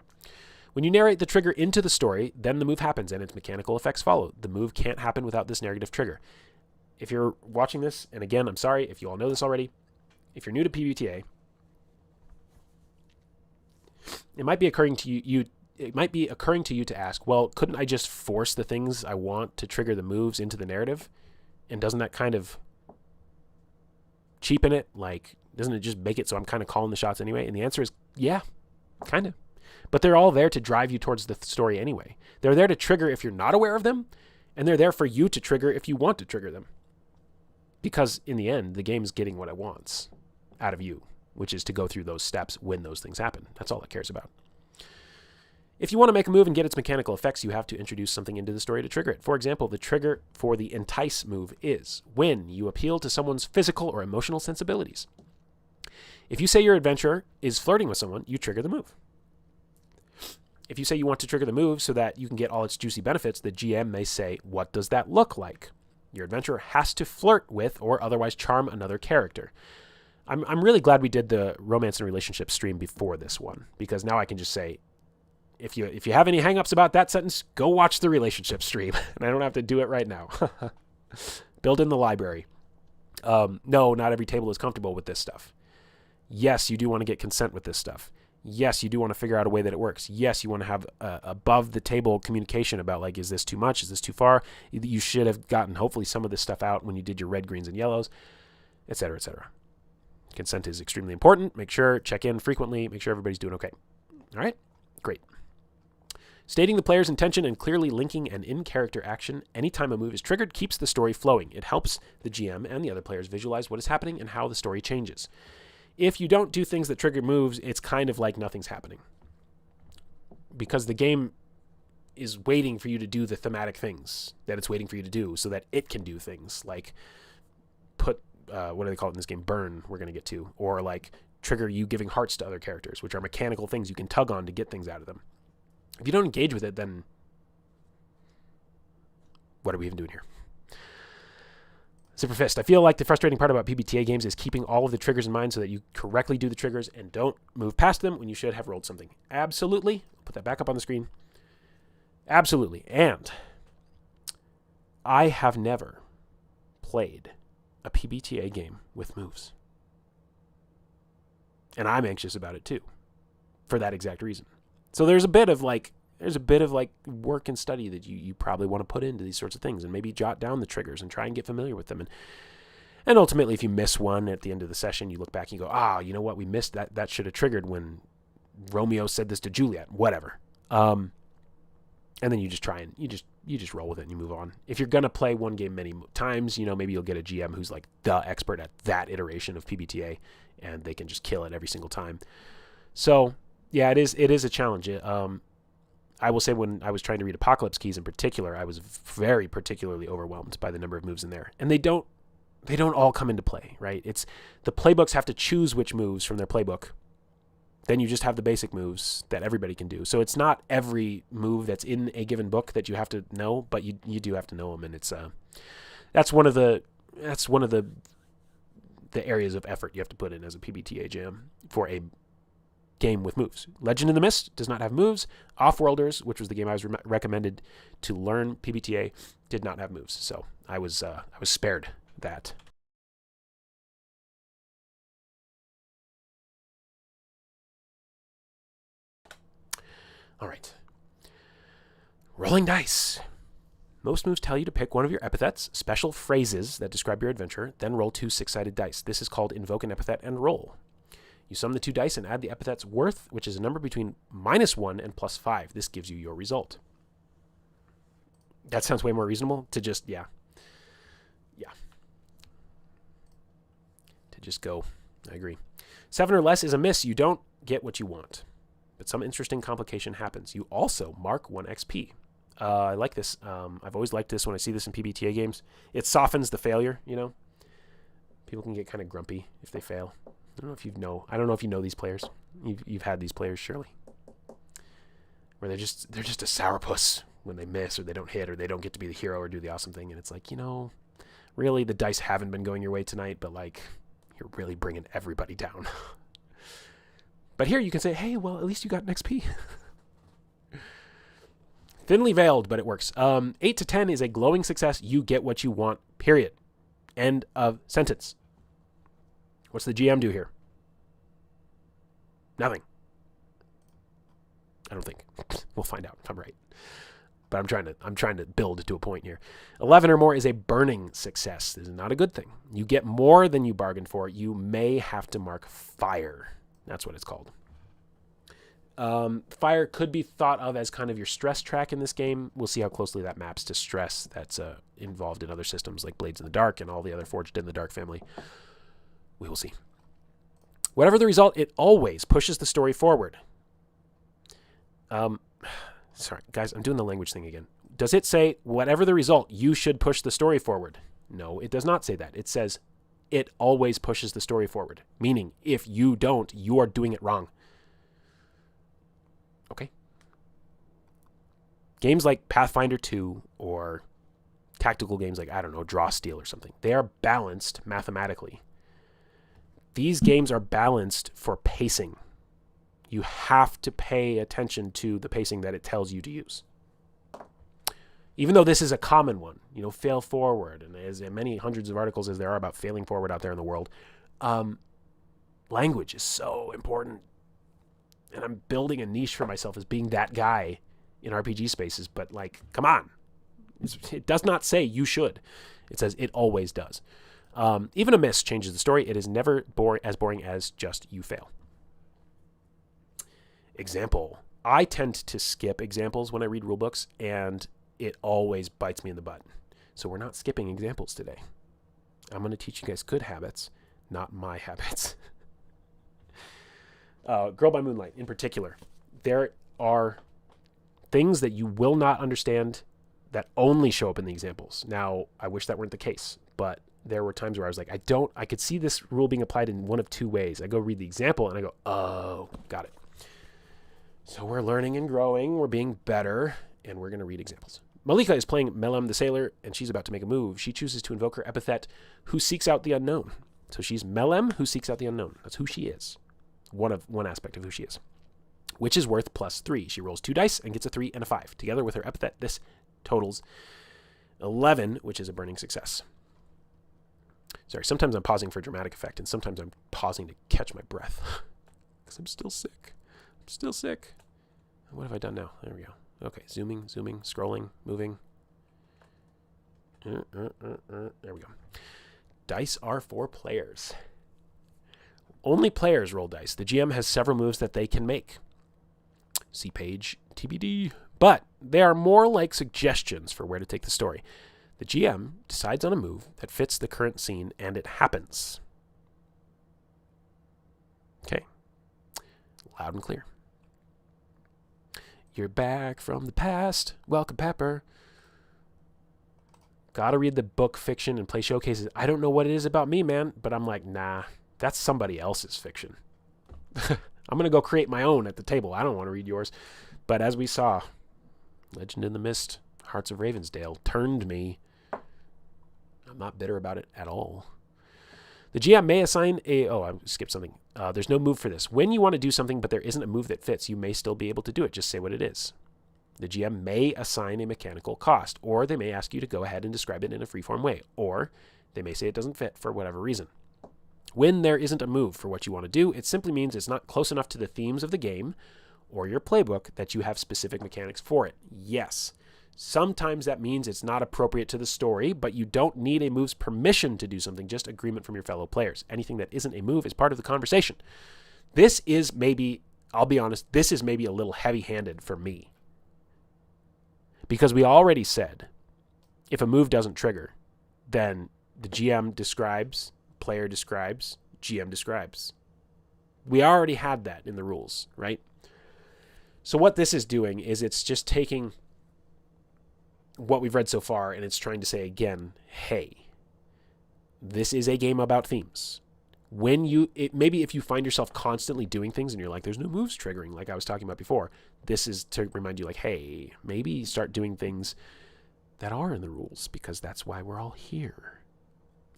When you narrate the trigger into the story, then the move happens and its mechanical effects follow. The move can't happen without this narrative trigger. If you're watching this, and again, I'm sorry if you all know this already, if you're new to PBTA, it might be occurring to you to ask, well, couldn't I just force the things I want to trigger the moves into the narrative? And doesn't that kind of cheapen it? Like, doesn't it just make it so I'm kind of calling the shots anyway? And the answer is, yeah, kind of. But they're all there to drive you towards the story anyway. They're there to trigger if you're not aware of them, and they're there for you to trigger if you want to trigger them. Because in the end, the game's getting what it wants out of you, which is to go through those steps when those things happen. That's all it cares about. If you want to make a move and get its mechanical effects, you have to introduce something into the story to trigger it. For example, the trigger for the entice move is when you appeal to someone's physical or emotional sensibilities. If you say your adventurer is flirting with someone, you trigger the move. If you say you want to trigger the move so that you can get all its juicy benefits, the GM may say, what does that look like? Your adventurer has to flirt with or otherwise charm another character. I'm really glad we did the romance and relationship stream before this one, because now I can just say, if you have any hangups about that sentence, go watch the relationship stream, and I don't have to do it right now. Build in the library. No, not every table is comfortable with this stuff. Yes, you do want to get consent with this stuff. Yes, you do want to figure out a way that it works. Yes, you want to have above the table communication about, like, is this too much? Is this too far? You should have gotten hopefully some of this stuff out when you did your red, greens, and yellows, etc., etc. Consent is extremely important. Make sure, check in frequently, make sure everybody's doing okay. All right, great. Stating the player's intention and clearly linking an in-character action anytime a move is triggered keeps the story flowing. It helps the GM and the other players visualize what is happening and how the story changes. If you don't do things that trigger moves, it's kind of like nothing's happening. Because the game is waiting for you to do the thematic things that it's waiting for you to do so that it can do things like put, what do they call it in this game? Burn, we're going to get to. Or like trigger you giving hearts to other characters, which are mechanical things you can tug on to get things out of them. If you don't engage with it, then what are we even doing here? Zipper Fist. I feel like the frustrating part about PBTA games is keeping all of the triggers in mind so that you correctly do the triggers and don't move past them when you should have rolled something. Absolutely. I'll put that back up on the screen. Absolutely. And I have never played a PBTA game with moves. And I'm anxious about it too, for that exact reason. So there's a bit of like work and study that you probably want to put into these sorts of things, and maybe jot down the triggers and try and get familiar with them. And ultimately, if you miss one at the end of the session, you look back and you go, you know what, we missed that. That should have triggered when Romeo said this to Juliet, whatever. And then you just try and you just roll with it and you move on. If you're going to play one game many times, maybe you'll get a GM who's like the expert at that iteration of PBTA, and they can just kill it every single time. So yeah, it is a challenge. I will say when I was trying to read Apocalypse Keys in particular, I was very particularly overwhelmed by the number of moves in there. And they don't all come into play, right? It's the playbooks have to choose which moves from their playbook. Then you just have the basic moves that everybody can do. So it's not every move that's in a given book that you have to know, but you do have to know them, and it's that's one of the areas of effort you have to put in as a PBTA jam for a game with moves. Legend in the Mist does not have moves. Offworlders, which was the game I was recommended to learn PBTA, did not have moves. So I was spared that. All right. Rolling dice. Most moves tell you to pick one of your epithets, special phrases that describe your adventure, then roll 2 6-sided dice. This is called invoke an epithet and roll. You sum the 2 dice and add the epithet's worth, which is a number between -1 and +5. This gives you your result. That sounds way more reasonable to just, to just go I agree. 7 or less is a miss. You don't get what you want. But some interesting complication happens. You also mark 1 XP. I like this. I've always liked this when I see this in PBTA games. It softens the failure, you know. People can get kind of grumpy if they fail. I don't know if you know these players. You've had these players, surely. Where they're just a sourpuss when they miss or they don't hit or they don't get to be the hero or do the awesome thing. And it's like, you know, really the dice haven't been going your way tonight, but like you're really bringing everybody down. But here you can say, hey, well, at least you got an XP. Thinly veiled, but it works. 8 to 10 is a glowing success. You get what you want, period. End of sentence. What's the GM do here? Nothing. I don't think. We'll find out if I'm right. But I'm trying to build to a point here. 11 or more is a burning success. This is not a good thing. You get more than you bargained for. You may have to mark fire. That's what it's called. Fire could be thought of as kind of your stress track in this game. We'll see how closely that maps to stress that's involved in other systems like Blades in the Dark and all the other Forged in the Dark family. We will see. Whatever the result, it always pushes the story forward. Sorry, guys, I'm doing the language thing again. Does it say, whatever the result, you should push the story forward? No, it does not say that. It says, it always pushes the story forward. Meaning, if you don't, you are doing it wrong. Okay? Games like Pathfinder 2 or tactical games like, I don't know, Draw Steel or something, they are balanced mathematically. These games are balanced for pacing. You have to pay attention to the pacing that it tells you to use. Even though this is a common one, you know, fail forward, and as many hundreds of articles as there are about failing forward out there in the world, language is so important. And I'm building a niche for myself as being that guy in RPG spaces, but like, come on. It does not say you should. It says it always does. Even a miss changes the story. It is never as boring as just you fail. Example. I tend to skip examples when I read rulebooks, and it always bites me in the butt. So we're not skipping examples today. I'm going to teach you guys good habits, not my habits. Girl by Moonlight in particular. There are things that you will not understand that only show up in the examples. Now, I wish that weren't the case, but there were times where I was like, I could see this rule being applied in one of two ways. I go read the example and I go, oh, got it. So we're learning and growing, we're being better, and we're going to read examples. Malika is playing Melem the Sailor, and she's about to make a move. She chooses to invoke her epithet, Who Seeks Out the Unknown. So she's Melem, who seeks out the unknown. That's who she is. One aspect of who she is. Which is worth +3. She rolls 2 dice and gets a 3 and a 5. Together with her epithet, this totals 11, which is a burning success. Sorry, sometimes I'm pausing for dramatic effect, and sometimes I'm pausing to catch my breath. Because I'm still sick. What have I done now? There we go. Okay, zooming, scrolling, moving. There we go. Dice are for players. Only players roll dice. The GM has several moves that they can make. See page TBD. But they are more like suggestions for where to take the story. The GM decides on a move that fits the current scene, and it happens. Okay. Loud and clear. You're back from the past. Welcome, Pepper. Gotta read the book fiction and play showcases. I don't know what it is about me, man, but I'm like, nah, that's somebody else's fiction. I'm going to go create my own at the table. I don't want to read yours. But as we saw, Legend in the Mist, Hearts of Ravensdale turned me. I'm not bitter about it at all. The GM may assign I skipped something. There's no move for this. When you want to do something, but there isn't a move that fits, you may still be able to do it. Just say what it is. The GM may assign a mechanical cost, or they may ask you to go ahead and describe it in a freeform way, or they may say it doesn't fit for whatever reason. When there isn't a move for what you want to do, it simply means it's not close enough to the themes of the game or your playbook that you have specific mechanics for it. Yes, sometimes that means it's not appropriate to the story, but you don't need a move's permission to do something, just agreement from your fellow players. Anything that isn't a move is part of the conversation. This is maybe, I'll be honest, this is maybe a little heavy-handed for me. Because we already said, if a move doesn't trigger, then the GM describes, player describes, GM describes. We already had that in the rules, right? So what this is doing is it's just taking what we've read so far and it's trying to say again, hey, this is a game about themes. Maybe if you find yourself constantly doing things and you're like, there's no moves triggering, like I was talking about before, this is to remind you like, hey, maybe start doing things that are in the rules because that's why we're all here.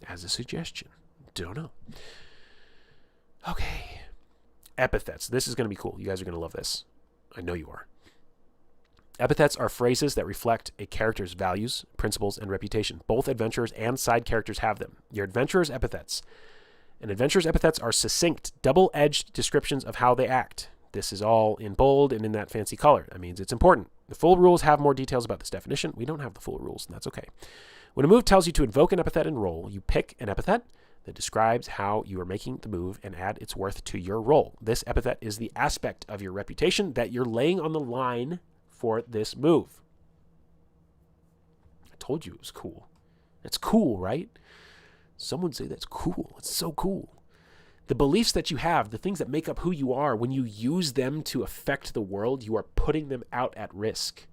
As a suggestion. Don't know. Okay. Epithets. This is going to be cool. You guys are going to love this. I know you are. Epithets are phrases that reflect a character's values, principles, and reputation. Both adventurers and side characters have them. Your adventurer's epithets. And adventurer's epithets are succinct, double-edged descriptions of how they act. This is all in bold and in that fancy color. That means it's important. The full rules have more details about this definition. We don't have the full rules, and that's okay. When a move tells you to invoke an epithet and roll, you pick an epithet that describes how you are making the move and add its worth to your roll. This epithet is the aspect of your reputation that you're laying on the line for this move. I told you it was cool. It's cool, right? Someone say that's cool. It's so cool. The beliefs that you have, the things that make up who you are, when you use them to affect the world, you are putting them out at risk.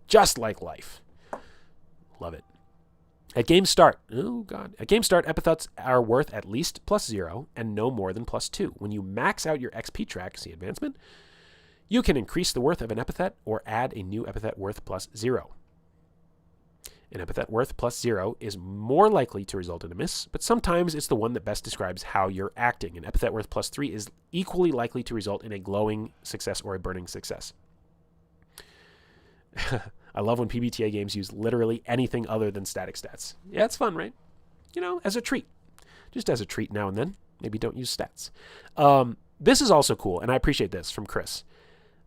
Just like life. Love it. At game start, at game start, epithets are worth at least +0 and no more than +2. When you max out your XP track, see advancement, you can increase the worth of an epithet or add a new epithet worth +0. An epithet worth +0 is more likely to result in a miss, but sometimes it's the one that best describes how you're acting. An epithet worth +3 is equally likely to result in a glowing success or a burning success. I love when PBTA games use literally anything other than static stats. Yeah, it's fun, right? You know, as a treat. Just as a treat now and then. Maybe don't use stats. This is also cool, and I appreciate this from Chrys,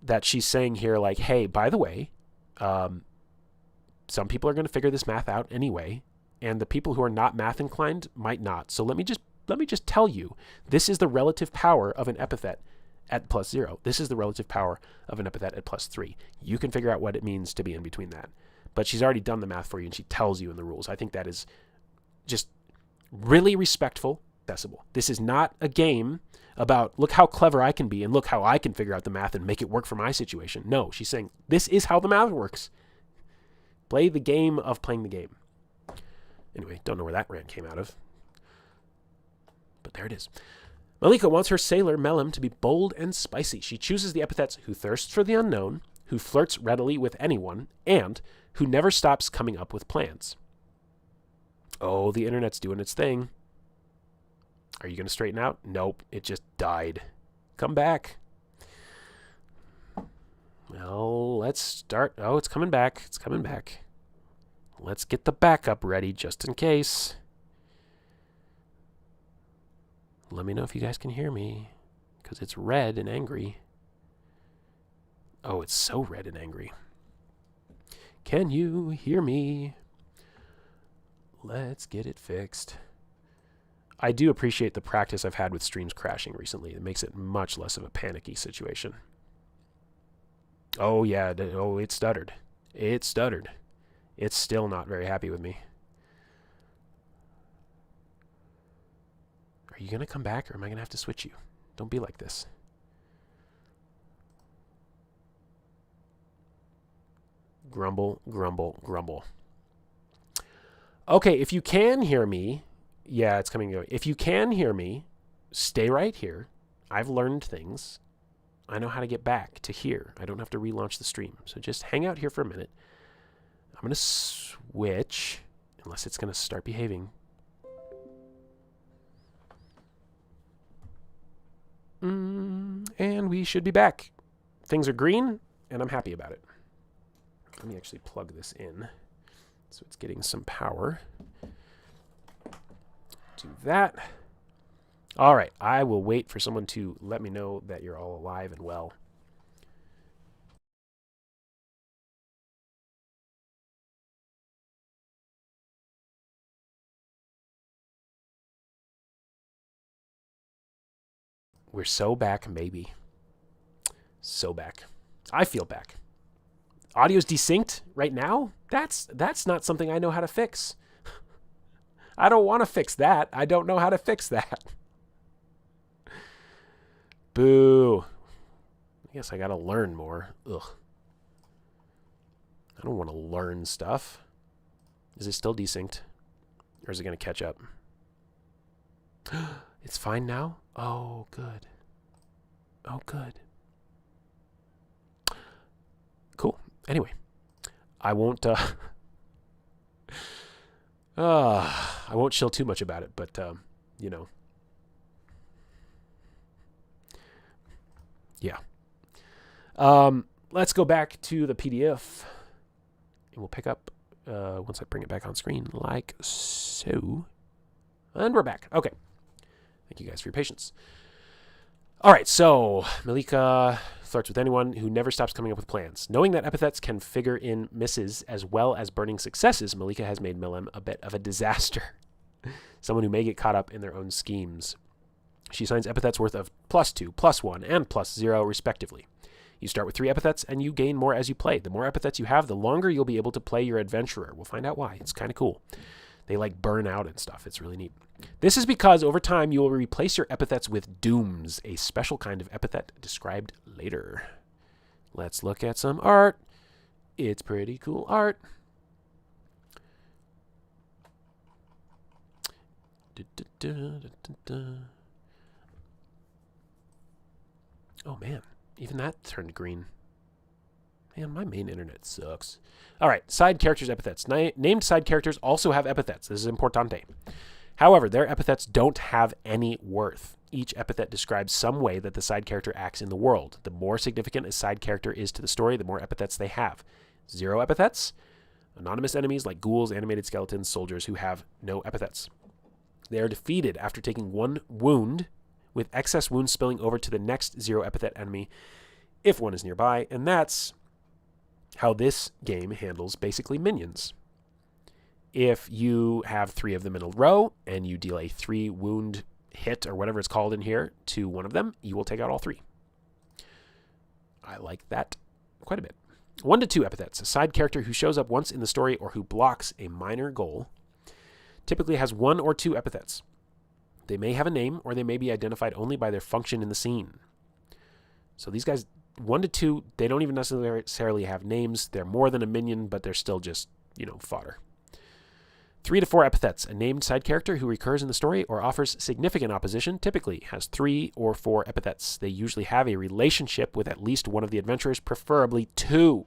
that she's saying here, like, hey, by the way, some people are going to figure this math out anyway, and the people who are not math inclined might not. So let me just tell you, this is the relative power of an epithet at +0. This is the relative power of an epithet at +3. You can figure out what it means to be in between that. But she's already done the math for you, and she tells you in the rules. I think that is just really respectful, accessible. This is not a game about, look how clever I can be, and look how I can figure out the math and make it work for my situation. No, she's saying, this is how the math works. Play the game of playing the game. Anyway, don't know where that rant came out of. But there it is. Malika wants her sailor, Melem, to be bold and spicy. She chooses the epithets who thirsts for the unknown, who flirts readily with anyone, and who never stops coming up with plans. Oh, the internet's doing its thing. Are you going to straighten out? Nope, it just died. Come back. Well, let's start. Oh, it's coming back. It's coming back. Let's get the backup ready just in case. Let me know if you guys can hear me, because it's red and angry. Oh, it's so red and angry. Can you hear me? Let's get it fixed. I do appreciate the practice I've had with streams crashing recently. It makes it much less of a panicky situation. Oh, yeah. Oh, it stuttered. It stuttered. It's still not very happy with me. Are you going to come back, or am I going to have to switch you? Don't be like this. Grumble, grumble, grumble. Okay, if you can hear me, yeah, it's coming. If you can hear me, stay right here. I've learned things. I know how to get back to here. I don't have to relaunch the stream. So just hang out here for a minute. I'm going to switch, unless it's going to start behaving. And we should be back. Things are green, and I'm happy about it. Let me actually plug this in so it's getting some power. Do that. All right, I will wait for someone to let me know that you're all alive and well. We're so back, maybe. So back. I feel back. Audio's desynced right now? That's not something I know how to fix. I don't want to fix that. I don't know how to fix that. Boo. I guess I gotta learn more. Ugh. I don't want to learn stuff. Is it still desynced? Or is it going to catch up? It's fine now? Oh, good. Oh, good. Cool. Anyway, I won't I won't chill too much about it, but you know. Yeah. Let's go back to the PDF. And we'll pick up once I bring it back on screen, like so. And we're back. Okay. Thank you guys for your patience. All right, so Malika flirts with anyone who never stops coming up with plans. Knowing that epithets can figure in misses as well as burning successes, Malika has made Milem a bit of a disaster. Someone who may get caught up in their own schemes. She assigns epithets worth of +2, +1, and +0, respectively. You start with 3 epithets, and you gain more as you play. The more epithets you have, the longer you'll be able to play your adventurer. We'll find out why. It's kind of cool. They like burn out and stuff. It's really neat. This is because over time you will replace your epithets with dooms, a special kind of epithet described later. Let's look at some art. It's pretty cool art. Oh man, even that turned green. Man, my main internet sucks. All right, side characters' epithets. Named side characters also have epithets. This is importante. However, their epithets don't have any worth. Each epithet describes some way that the side character acts in the world. The more significant a side character is to the story, the more epithets they have. 0 epithets. Anonymous enemies like ghouls, animated skeletons, soldiers who have no epithets. They are defeated after taking 1 wound, with excess wounds spilling over to the next 0 epithet enemy if one is nearby, and that's how this game handles basically minions. If you have 3 of them in a row and you deal a 3 wound hit or whatever it's called in here to one of them, you will take out all 3. I like that quite a bit. 1 to 2 epithets. A side character who shows up once in the story or who blocks a minor goal typically has 1 or 2 epithets. They may have a name or they may be identified only by their function in the scene. So these guys, 1 to 2, they don't even necessarily have names. They're more than a minion, but they're still just, fodder. 3 to 4 epithets. A named side character who recurs in the story or offers significant opposition typically has 3 or 4 epithets. They usually have a relationship with at least one of the adventurers, preferably 2.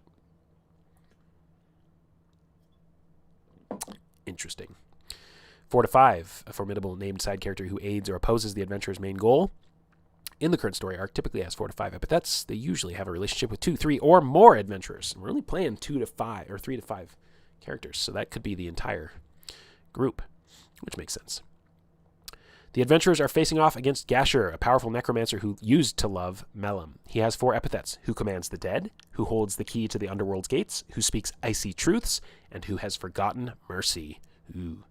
Interesting. 4 to 5. A formidable named side character who aids or opposes the adventurer's main goal in the current story arc typically has 4 to 5 epithets. They usually have a relationship with 2, 3, or more adventurers. We're only playing 2 to 5 or 3 to 5 characters, so that could be the entire group, which makes sense. The adventurers are facing off against Gashur, a powerful necromancer who used to love Melem. He has 4 epithets: who commands the dead, who holds the key to the underworld's gates, who speaks icy truths, and who has forgotten mercy. Ooh.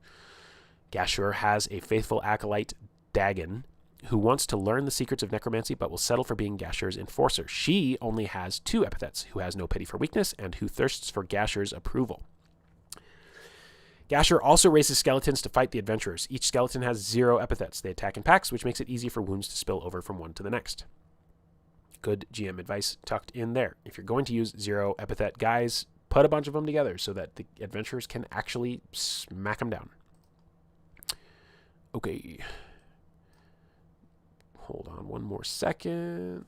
Gashur has a faithful acolyte, Dagon, who wants to learn the secrets of necromancy but will settle for being Gashur's enforcer. She only has 2 epithets: who has no pity for weakness and who thirsts for Gashur's approval. Gashur also raises skeletons to fight the adventurers. Each skeleton has 0 epithets. They attack in packs, which makes it easy for wounds to spill over from one to the next. Good GM advice tucked in there. If you're going to use 0 epithet guys, put a bunch of them together so that the adventurers can actually smack them down. Okay. Hold on one more second.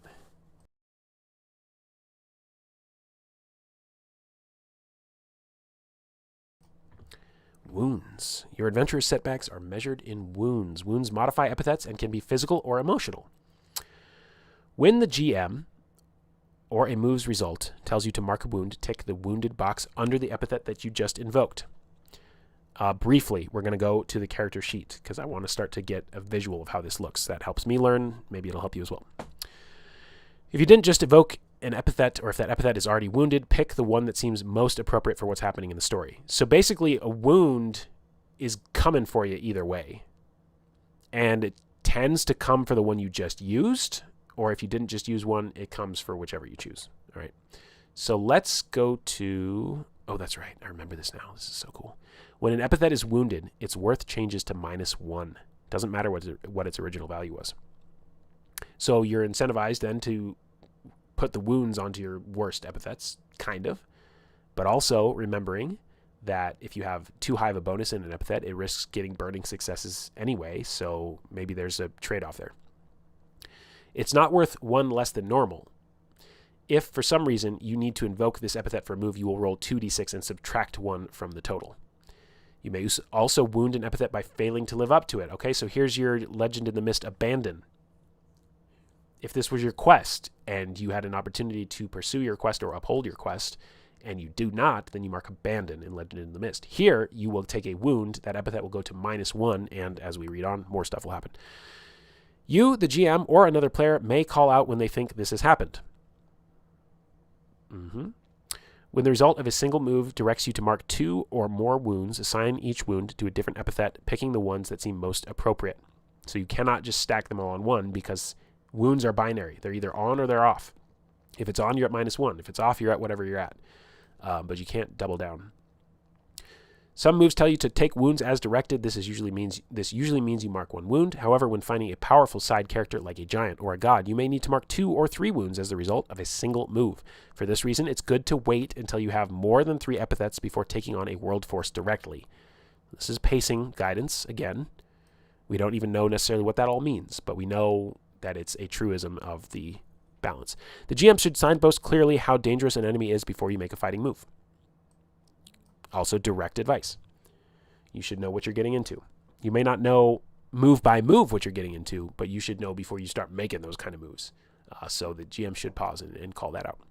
Wounds. Your adventurer's setbacks are measured in wounds. Wounds modify epithets and can be physical or emotional. When the GM or a move's result tells you to mark a wound, tick the wounded box under the epithet that you just invoked. Briefly, we're going to go to the character sheet because I want to start to get a visual of how this looks. That helps me learn. Maybe it'll help you as well. If you didn't just evoke an epithet, or if that epithet is already wounded, pick the one that seems most appropriate for what's happening in the story. So basically, a wound is coming for you either way. And it tends to come for the one you just used, or if you didn't just use one, it comes for whichever you choose. All right. So let's go to... Oh, that's right. I remember this now. This is so cool. When an epithet is wounded, its worth changes to -1. Doesn't matter what its original value was. So you're incentivized then to put the wounds onto your worst epithets, kind of, but also remembering that if you have too high of a bonus in an epithet, it risks getting burning successes anyway, so maybe there's a trade-off there. It's not worth 1 less than normal. If, for some reason, you need to invoke this epithet for a move, you will roll 2d6 and subtract 1 from the total. You may also wound an epithet by failing to live up to it. Okay, so here's your Legend in the Mist Abandon. If this was your quest, and you had an opportunity to pursue your quest or uphold your quest, and you do not, then you mark Abandon in Legend in the Mist. Here, you will take a wound. That epithet will go to -1, and as we read on, more stuff will happen. You, the GM, or another player may call out when they think this has happened. When the result of a single move directs you to mark 2 or more wounds, assign each wound to a different epithet, picking the ones that seem most appropriate. So you cannot just stack them all on 1 because wounds are binary. They're either on or they're off. If it's on, you're at -1. If it's off, you're at whatever you're at. But you can't double down. Some moves tell you to take wounds as directed. This usually means you mark 1 wound. However, when finding a powerful side character like a giant or a god, you may need to mark 2 or 3 wounds as the result of a single move. For this reason, it's good to wait until you have more than 3 epithets before taking on a world force directly. This is pacing guidance, again. We don't even know necessarily what that all means, but we know that it's a truism of the balance. The GM should signpost clearly how dangerous an enemy is before you make a fighting move. Also, direct advice. You should know what you're getting into. You may not know move by move what you're getting into, but you should know before you start making those kind of moves. So the GM should pause and call that out.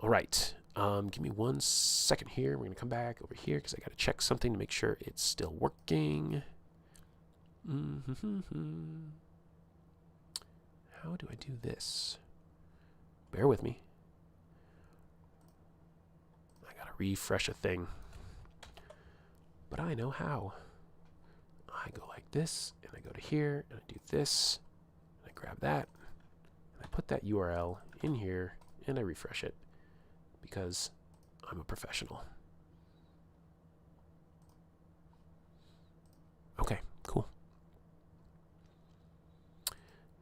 All right. Give me 1 second here. We're going to come back over here because I got to check something to make sure it's still working. How do I do this? Bear with me. Refresh a thing, but I know how. I go like this, and I go to here, and I do this, and I grab that, and I put that URL in here, and I refresh it, because I'm a professional. Okay, cool.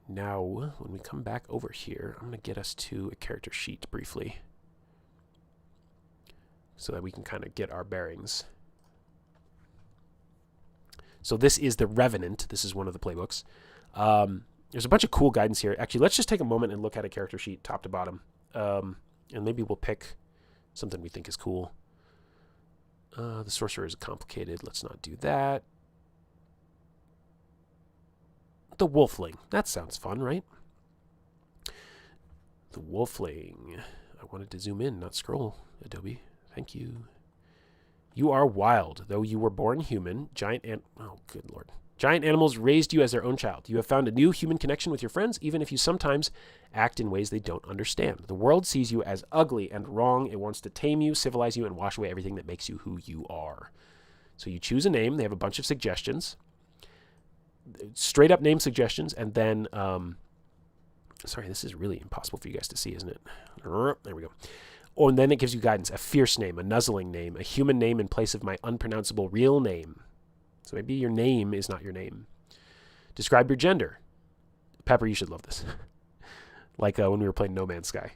Now, when we come back over here, I'm going to get us to a character sheet briefly, so that we can kind of get our bearings. So this is the Revenant. This is one of the playbooks. There's a bunch of cool guidance here. Actually, let's just take a moment and look at a character sheet top to bottom. And maybe we'll pick something we think is cool. The Sorcerer is complicated. Let's not do that. The Wolfling. That sounds fun, right? The Wolfling. I wanted to zoom in, not scroll, Adobe. Thank you. You are wild, though you were born human. Oh, good Lord. Giant animals raised you as their own child. You have found a new human connection with your friends, even if you sometimes act in ways they don't understand. The world sees you as ugly and wrong. It wants to tame you, civilize you, and wash away everything that makes you who you are. So you choose a name. They have a bunch of suggestions. Straight up name suggestions, and then... sorry, this is really impossible for you guys to see, isn't it? There we go. Oh, and then it gives you guidance. A fierce name, a nuzzling name, a human name in place of my unpronounceable real name. So maybe your name is not your name. Describe your gender. Pepper, you should love this. Like when we were playing No Man's Sky.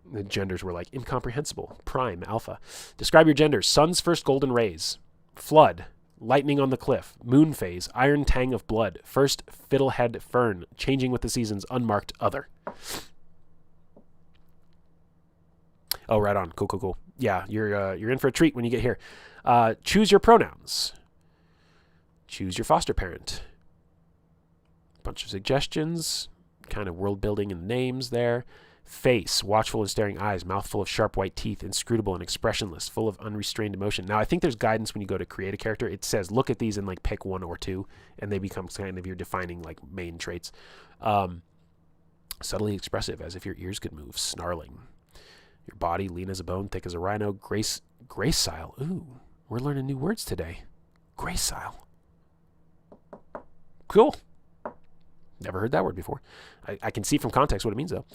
The genders were like incomprehensible. Prime, alpha. Describe your gender. Sun's first golden rays. Flood. Lightning on the cliff. Moon phase. Iron tang of blood. First fiddlehead fern. Changing with the seasons. Unmarked other. Oh, right on. Cool, cool, cool. Yeah, you're in for a treat when you get here. Choose your pronouns. Choose your foster parent. Bunch of suggestions. Kind of world building in the names there. Face, watchful and staring eyes, mouth full of sharp white teeth, inscrutable and expressionless, full of unrestrained emotion. Now, I think there's guidance when you go to create a character. It says, look at these and like pick 1 or 2, and they become kind of your defining like main traits. Subtly expressive, as if your ears could move, snarling. Your body, lean as a bone, thick as a rhino, gracile. Ooh, we're learning new words today. Gracile. Cool. Never heard that word before. I can see from context what it means, though.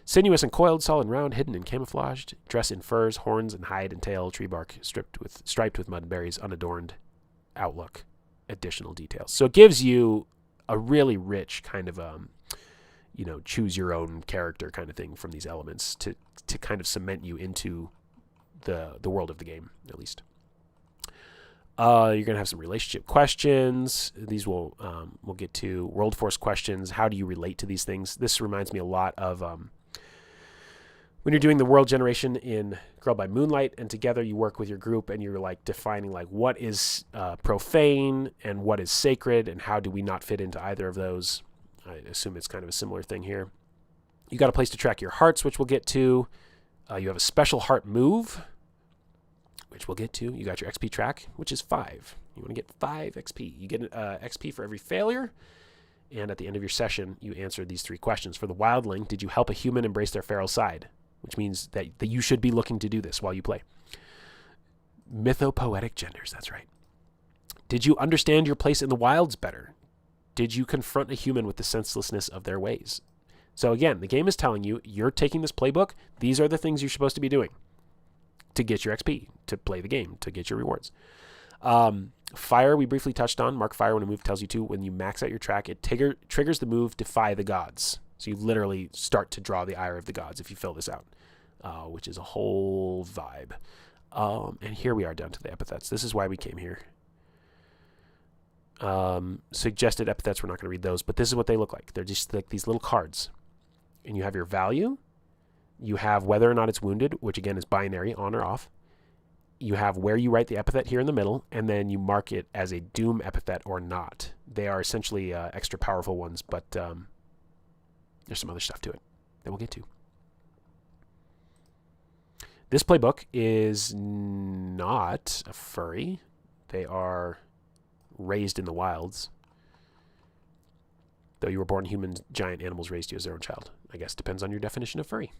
Sinuous and coiled, solid and round, hidden and camouflaged, dress in furs, horns, and hide and tail, tree bark, striped with mud and berries, unadorned, outlook, additional details. So it gives you a really rich kind of, choose your own character kind of thing from these elements to kind of cement you into the world of the game, at least. You're going to have some relationship questions. These we'll get to. World force questions. How do you relate to these things? This reminds me a lot of when you're doing the world generation in Girl by Moonlight, and together you work with your group and you're like defining like what is profane and what is sacred and how do we not fit into either of those. I assume it's kind of a similar thing here. You got a place to track your hearts, which we'll get to. You have a special heart move, which we'll get to. You got your XP track, which is 5. You want to get 5 XP. You get XP for every failure. And at the end of your session, you answer these 3 questions. For the wildling, did you help a human embrace their feral side? Which means that you should be looking to do this while you play. Mythopoetic genders, that's right. Did you understand your place in the wilds better? Did you confront a human with the senselessness of their ways? So again, the game is telling you, you're taking this playbook. These are the things you're supposed to be doing to get your XP, to play the game, to get your rewards. Fire, we briefly touched on. Mark fire when a move tells you to. When you max out your track, it triggers the move Defy the Gods. So you literally start to draw the ire of the gods if you fill this out, which is a whole vibe. And here we are down to the epithets. This is why we came here. Suggested epithets, we're not going to read those, but this is what they look like. They're just like these little cards. And you have your value. You have whether or not it's wounded, which again is binary, on or off. You have where you write the epithet here in the middle, and then you mark it as a doom epithet or not. They are essentially extra powerful ones, but there's some other stuff to it that we'll get to. This playbook is not a furry. They are raised in the wilds. Though you were born human, giant animals raised you as their own child. I guess depends on your definition of furry.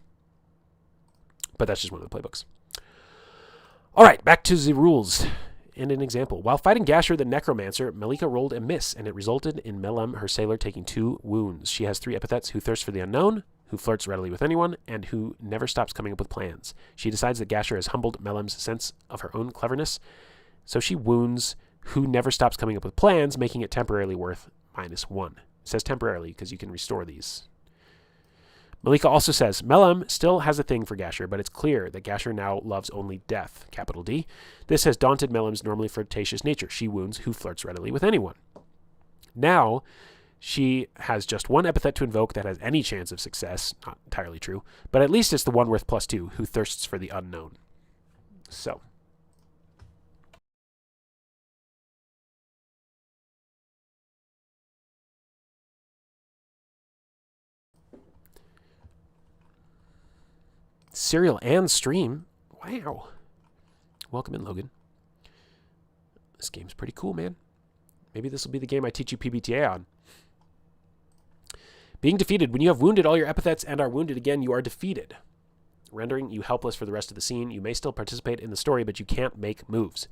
But that's just one of the playbooks. All right, back to the rules and an example. While fighting Gasher the Necromancer, Malika rolled a miss, and it resulted in Melem, her sailor, taking 2 wounds. She has 3 epithets: who thirsts for the unknown, who flirts readily with anyone, and who never stops coming up with plans. She decides that Gasher has humbled Melem's sense of her own cleverness, so she wounds who never stops coming up with plans, making it temporarily worth -1. It says temporarily because you can restore these. Malika also says, Melem still has a thing for Gasher, but it's clear that Gasher now loves only death, capital D. This has daunted Melem's normally flirtatious nature. She wounds who flirts readily with anyone. Now, she has just 1 epithet to invoke that has any chance of success. Not entirely true, but at least it's the one worth +2, who thirsts for the unknown. So. Serial and stream. Wow. Welcome in, Logan. This game's pretty cool, man. Maybe this will be the game I teach you pbta on. Being defeated. When you have wounded all your epithets and are wounded again, you are defeated, rendering you helpless for the rest of the scene. You may still participate in the story, but you can't make moves.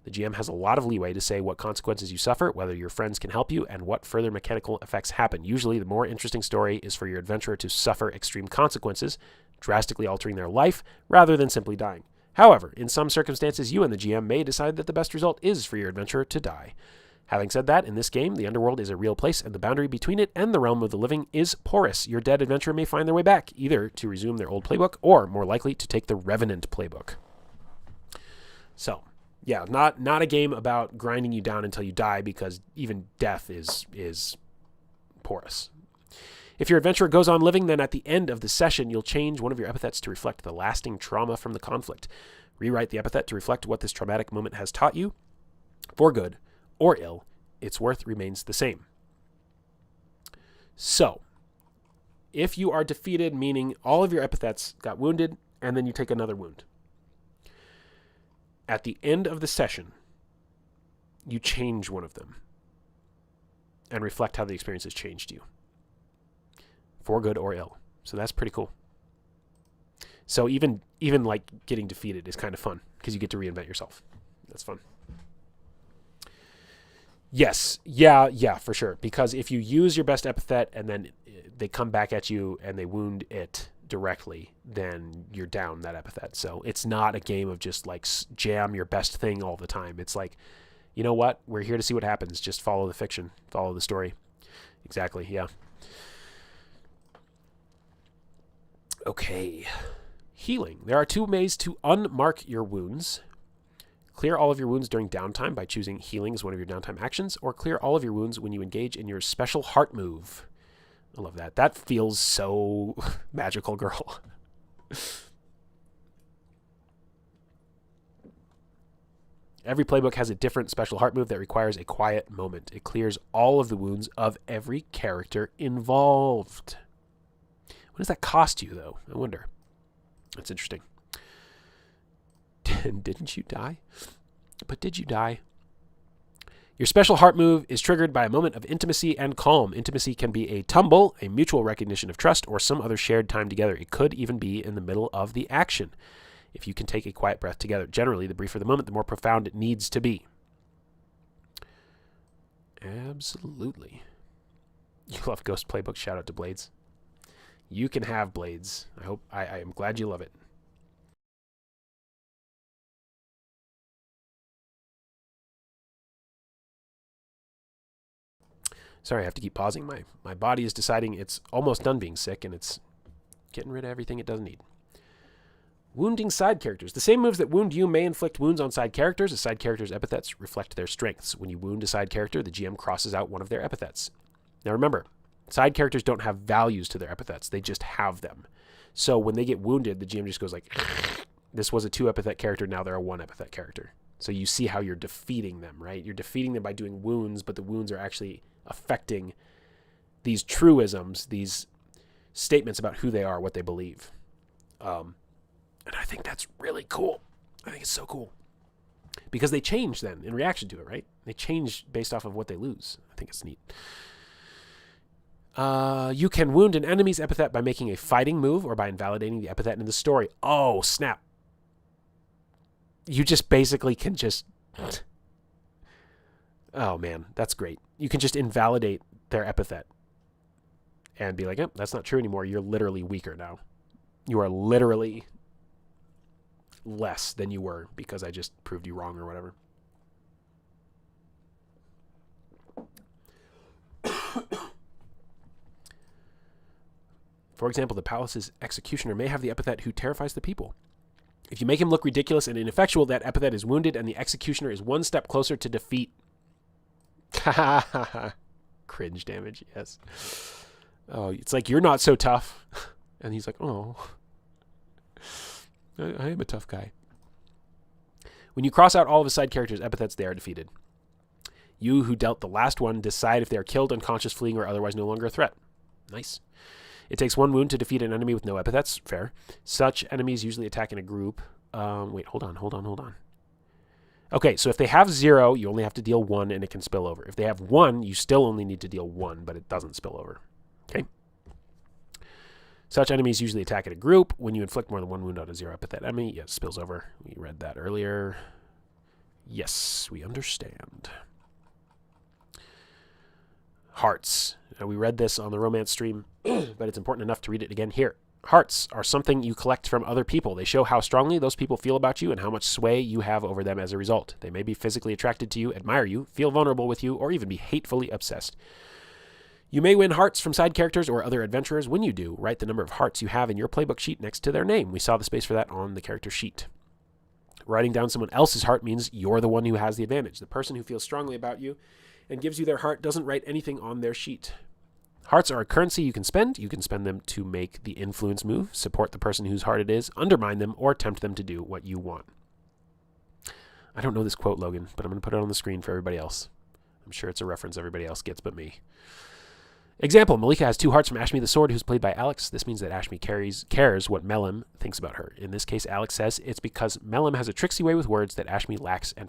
The GM has a lot of leeway to say what consequences you suffer, whether your friends can help you, and what further mechanical effects happen. Usually, the more interesting story is for your adventurer to suffer extreme consequences, drastically altering their life, rather than simply dying. However, in some circumstances, you and the GM may decide that the best result is for your adventurer to die. Having said that, in this game, the underworld is a real place, and the boundary between it and the realm of the living is porous. Your dead adventurer may find their way back, either to resume their old playbook, or, more likely, to take the Revenant playbook. So, yeah, not a game about grinding you down until you die, because even death is porous. If your adventurer goes on living, then at the end of the session, you'll change one of your epithets to reflect the lasting trauma from the conflict. Rewrite the epithet to reflect what this traumatic moment has taught you. For good or ill, its worth remains the same. So, if you are defeated, meaning all of your epithets got wounded, and then you take another wound, at the end of the session, you change one of them and reflect how the experience has changed you. For good or ill. So that's pretty cool. So even like getting defeated is kind of fun because you get to reinvent yourself. That's fun. Yes. Yeah, for sure. Because if you use your best epithet and then they come back at you and they wound it directly, then you're down that epithet. So it's not a game of just like jam your best thing all the time. It's like, you know what? We're here to see what happens. Just follow the fiction, follow the story. Exactly. Yeah. Okay. Healing. There are 2 ways to unmark your wounds. Clear all of your wounds during downtime by choosing healing as one of your downtime actions, or clear all of your wounds when you engage in your special heart move. I love that. That feels so magical, girl. Every playbook has a different special heart move that requires a quiet moment. It clears all of the wounds of every character involved. What does that cost you, though? I wonder. That's interesting. Didn't you die? But did you die? Your special heart move is triggered by a moment of intimacy and calm. Intimacy can be a tumble, a mutual recognition of trust, or some other shared time together. It could even be in the middle of the action. If you can take a quiet breath together. Generally, the briefer the moment, the more profound it needs to be. Absolutely. You love Ghost Playbook. Shout out to Blades. You can have Blades. I am glad you love it. Sorry, I have to keep pausing. My body is deciding it's almost done being sick, and it's getting rid of everything it doesn't need. Wounding side characters. The same moves that wound you may inflict wounds on side characters. A side character's epithets reflect their strengths. When you wound a side character, the GM crosses out one of their epithets. Now remember, side characters don't have values to their epithets. They just have them. So when they get wounded, the GM just goes like, this was a 2 epithet character, now they're a 1 epithet character. So you see how you're defeating them, right? You're defeating them by doing wounds, but the wounds are actually affecting these truisms, these statements about who they are, what they believe. And I think that's really cool. I think it's so cool. Because they change then in reaction to it, right? They change based off of what they lose. I think it's neat. You can wound an enemy's epithet by making a fighting move or by invalidating the epithet in the story. Oh, snap. You just basically can just... Oh, man, that's great. You can just invalidate their epithet and be like, that's not true anymore. You're literally weaker now. You are literally less than you were because I just proved you wrong or whatever. For example, the palace's executioner may have the epithet who terrifies the people. If you make him look ridiculous and ineffectual, that epithet is wounded and the executioner is 1 step closer to defeat. Cringe damage, yes. Oh, it's like, you're not so tough. And he's like, oh, I am a tough guy. When you cross out all of his side characters' epithets, they are defeated. You who dealt the last one decide if they are killed, unconscious, fleeing, or otherwise no longer a threat. Nice. It takes 1 wound to defeat an enemy with no epithets. Fair. Such enemies usually attack in a group. Wait, hold on. Okay, so if they have 0, you only have to deal 1 and it can spill over. If they have 1, you still only need to deal 1, but it doesn't spill over. Okay? Such enemies usually attack in a group. When you inflict more than 1 wound on a 0 epithet enemy, yes, spills over. We read that earlier. Yes, we understand. Hearts. We read this on the romance stream, but it's important enough to read it again here. Hearts are something you collect from other people. They show how strongly those people feel about you and how much sway you have over them as a result. They may be physically attracted to you, admire you, feel vulnerable with you, or even be hatefully obsessed. You may win hearts from side characters or other adventurers. When you do, write the number of hearts you have in your playbook sheet next to their name. We saw the space for that on the character sheet. Writing down someone else's heart means you're the one who has the advantage. The person who feels strongly about you and gives you their heart doesn't write anything on their sheet. Hearts are a currency you can spend. You can spend them to make the influence move, support the person whose heart it is, undermine them, or tempt them to do what you want. I don't know this quote, Logan, but I'm going to put it on the screen for everybody else. I'm sure it's a reference everybody else gets but me. Example, Malika has 2 hearts from Ashmi the Sword, who's played by Alex. This means that Ashmi cares what Melem thinks about her. In this case, Alex says it's because Melem has a tricksy way with words that Ashmi lacks, and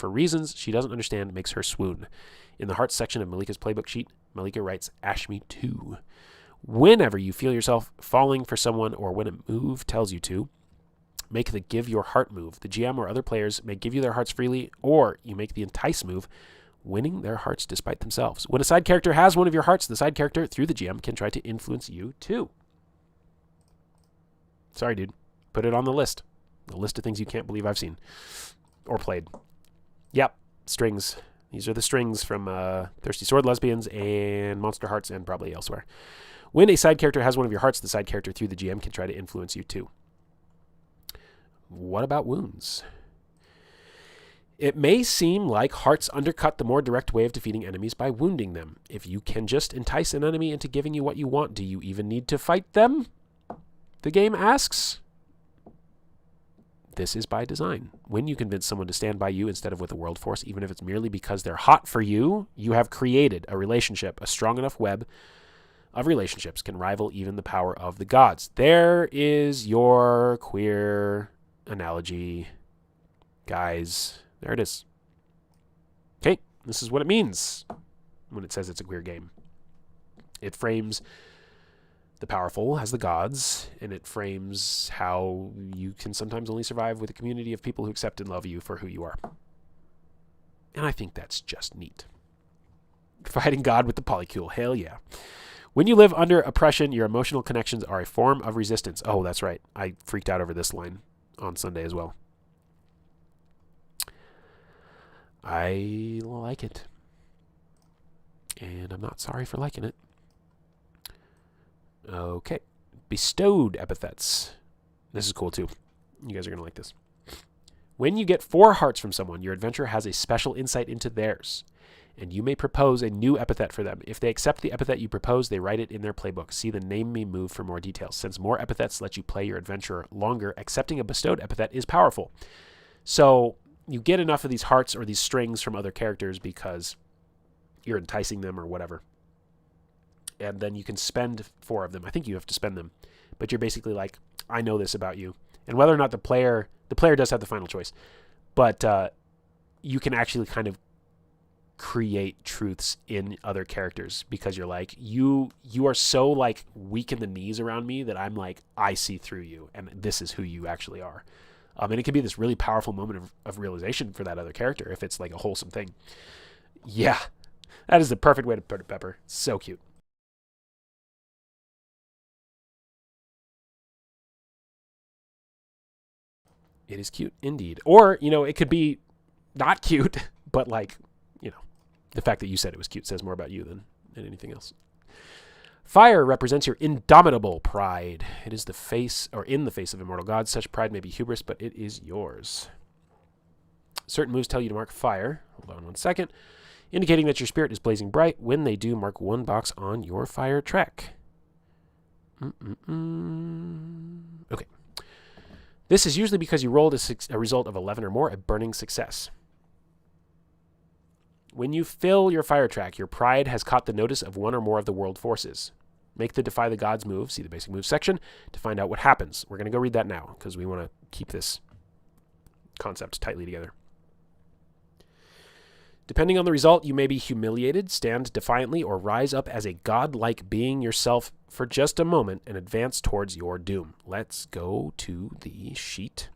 for reasons she doesn't understand makes her swoon. In the hearts section of Malika's playbook sheet, Malika writes Ashmi 2. Whenever you feel yourself falling for someone or when a move tells you to, make the give your heart move. The GM or other players may give you their hearts freely, or you make the entice move, winning their hearts despite themselves. When a side character has one of your hearts, the side character, through the GM, can try to influence you too. Sorry, dude. Put it on the list. The list of things you can't believe I've seen. Or played. Yep. Strings. These are the strings from Thirsty Sword Lesbians and Monster Hearts and probably elsewhere. When a side character has one of your hearts, the side character, through the GM, can try to influence you too. What about wounds? It may seem like hearts undercut the more direct way of defeating enemies by wounding them. If you can just entice an enemy into giving you what you want, do you even need to fight them? The game asks. This is by design. When you convince someone to stand by you instead of with a world force, even if it's merely because they're hot for you, you have created a relationship. A strong enough web of relationships can rival even the power of the gods. There is your queer analogy, guys. There it is. Okay, this is what it means when it says it's a queer game. It frames the powerful as the gods, and it frames how you can sometimes only survive with a community of people who accept and love you for who you are. And I think that's just neat. Fighting God with the polycule. Hell yeah. When you live under oppression, your emotional connections are a form of resistance. Oh, that's right. I freaked out over this line on Sunday as well. I like it. And I'm not sorry for liking it. Okay. Bestowed epithets. This is cool too. You guys are going to like this. When you get 4 hearts from someone, your adventurer has a special insight into theirs, and you may propose a new epithet for them. If they accept the epithet you propose, they write it in their playbook. See the Name Me move for more details. Since more epithets let you play your adventurer longer, accepting a bestowed epithet is powerful. So you get enough of these hearts or these strings from other characters because you're enticing them or whatever. And then you can spend 4 of them. I think you have to spend them. But you're basically like, I know this about you. And whether or not the player does have the final choice. But you can actually kind of create truths in other characters because you're like, you are so like weak in the knees around me that I'm like, I see through you. And this is who you actually are. And it can be this really powerful moment of realization for that other character if it's like a wholesome thing. Yeah, that is the perfect way to put it, Pepper. So cute. It is cute indeed. Or, it could be not cute, but like, the fact that you said it was cute says more about you than anything else. Fire represents your indomitable pride. It is the face, or in the face of immortal gods. Such pride may be hubris, but it is yours. Certain moves tell you to mark fire. Hold on one second. Indicating that your spirit is blazing bright. When they do, mark 1 box on your fire track. Okay. This is usually because you rolled a result of 11 or more, a burning success. When you fill your fire track, your pride has caught the notice of 1 or more of the world forces. Make the Defy the Gods move, see the basic moves section, to find out what happens. We're going to go read that now, because we want to keep this concept tightly together. Depending on the result, you may be humiliated, stand defiantly, or rise up as a godlike being yourself for just a moment and advance towards your doom. Let's go to the sheet,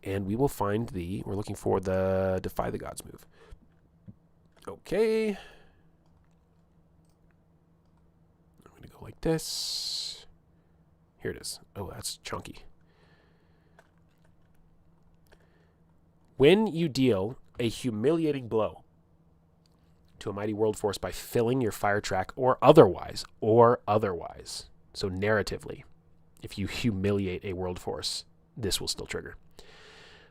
and we will find we're looking for the Defy the Gods move. Okay. I'm going to go like this. Here it is. Oh, that's chunky. When you deal a humiliating blow to a mighty world force by filling your fire track or otherwise, so narratively, if you humiliate a world force, this will still trigger.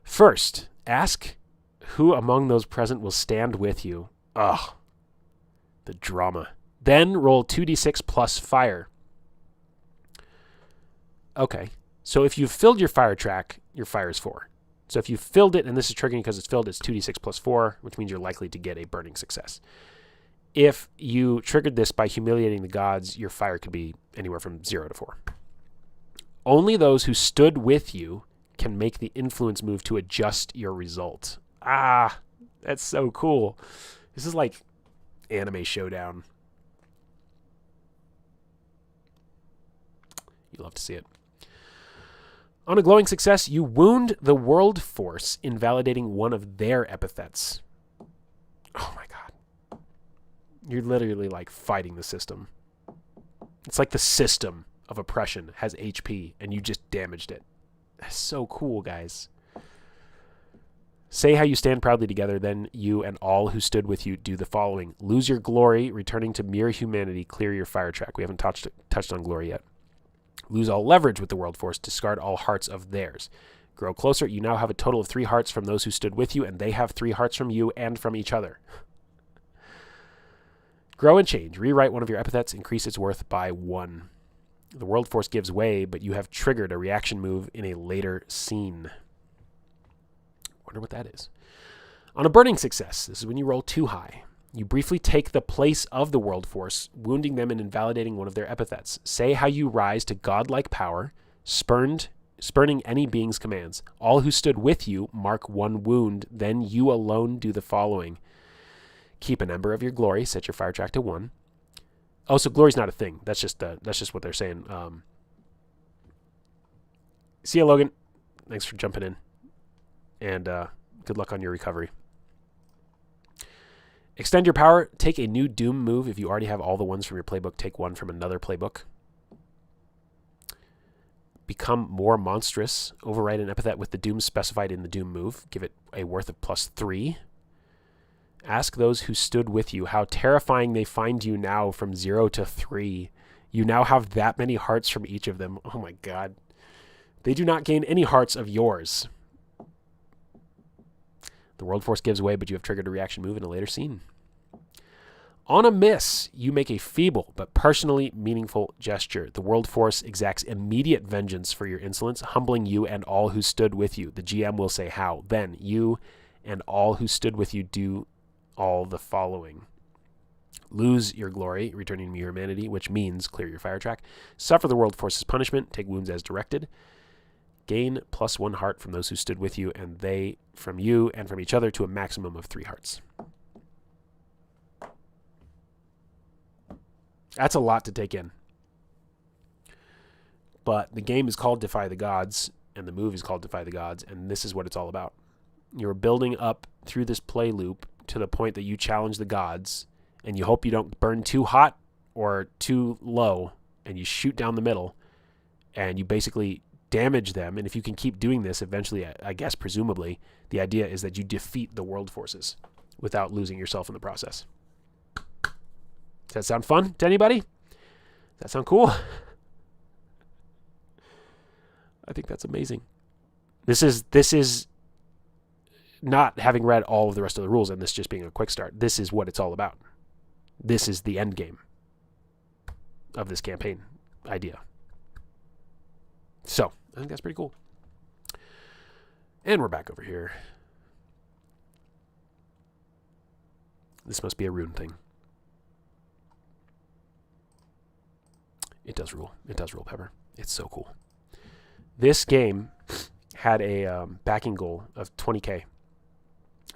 First, ask who among those present will stand with you. Ugh, the drama. Then roll 2d6 plus fire. Okay, so if you've filled your fire track, your fire is 4. So if you filled it, and this is triggering because it's filled, it's 2d6 plus 4, which means you're likely to get a burning success. If you triggered this by humiliating the gods, your fire could be anywhere from 0 to 4. Only those who stood with you can make the influence move to adjust your result. Ah, that's so cool. This is like Anime Showdown. You love to see it. On a glowing success, you wound the world force, invalidating one of their epithets. Oh my god. You're literally like fighting the system. It's like the system of oppression has HP and you just damaged it. That's so cool, guys. Say how you stand proudly together, then you and all who stood with you do the following. Lose your glory, returning to mere humanity, clear your fire track. We haven't touched on glory yet. Lose all leverage with the world force, discard all hearts of theirs. Grow closer. You now have a total of 3 hearts from those who stood with you, and they have 3 hearts from you and from each other. Grow and change. Rewrite one of your epithets, increase its worth by 1. The world force gives way, but you have triggered a reaction move in a later scene. Wonder what that is. On a burning success, this is when you roll too high. You briefly take the place of the world force, wounding them and invalidating one of their epithets. Say how you rise to godlike power, spurning any being's commands. All who stood with you mark 1 wound, then you alone do the following. Keep an ember of your glory, set your fire track to 1. Oh, so glory's not a thing. That's just what they're saying. See ya, Logan. Thanks for jumping in. And good luck on your recovery. Extend your power. Take a new Doom move. If you already have all the ones from your playbook, take 1 from another playbook. Become more monstrous. Override an epithet with the Doom specified in the Doom move. Give it a worth of +3. Ask those who stood with you how terrifying they find you now from 0 to 3. You now have that many hearts from each of them. Oh my god. They do not gain any hearts of yours. The world force gives way, but you have triggered a reaction move in a later scene. On a miss, you make a feeble but personally meaningful gesture. The world force exacts immediate vengeance for your insolence, humbling you and all who stood with you. The GM will say how. Then you and all who stood with you do all the following. Lose your glory, returning to your humanity, which means clear your fire track. Suffer the world force's punishment, take wounds as directed. Gain +1 heart from those who stood with you, and they from you and from each other to a maximum of 3 hearts. That's a lot to take in. But the game is called Defy the Gods, and the move is called Defy the Gods, and this is what it's all about. You're building up through this play loop to the point that you challenge the gods, and you hope you don't burn too hot or too low, and you shoot down the middle, and you basically damage them. And if you can keep doing this, eventually, I guess, presumably, the idea is that you defeat the world forces without losing yourself in the process. Does that sound fun to anybody? Does that sound cool? I think that's amazing. This is not having read all of the rest of the rules and this just being a quick start. This is what it's all about. This is the end game of this campaign idea. So, I think that's pretty cool. And we're back over here. This must be a rune thing. It does rule. It does rule, Pepper. It's so cool. This game had a backing goal of 20K,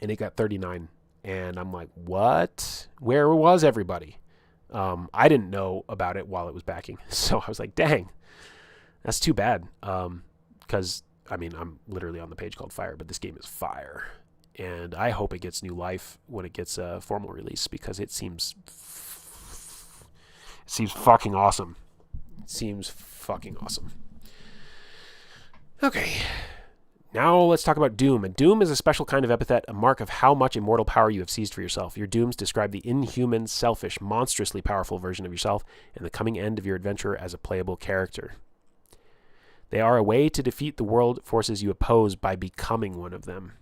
and it got 39. And I'm like, what? Where was everybody? I didn't know about it while it was backing. So I was like, dang, that's too bad. Because, I mean, I'm literally on the page called Fire, but this game is fire. And I hope it gets new life when it gets a formal release, because it seems fucking awesome. It seems fucking awesome. Okay. Now let's talk about Doom. And Doom is a special kind of epithet, a mark of how much immortal power you have seized for yourself. Your Dooms describe the inhuman, selfish, monstrously powerful version of yourself and the coming end of your adventurer as a playable character. They are a way to defeat the world forces you oppose by becoming one of them.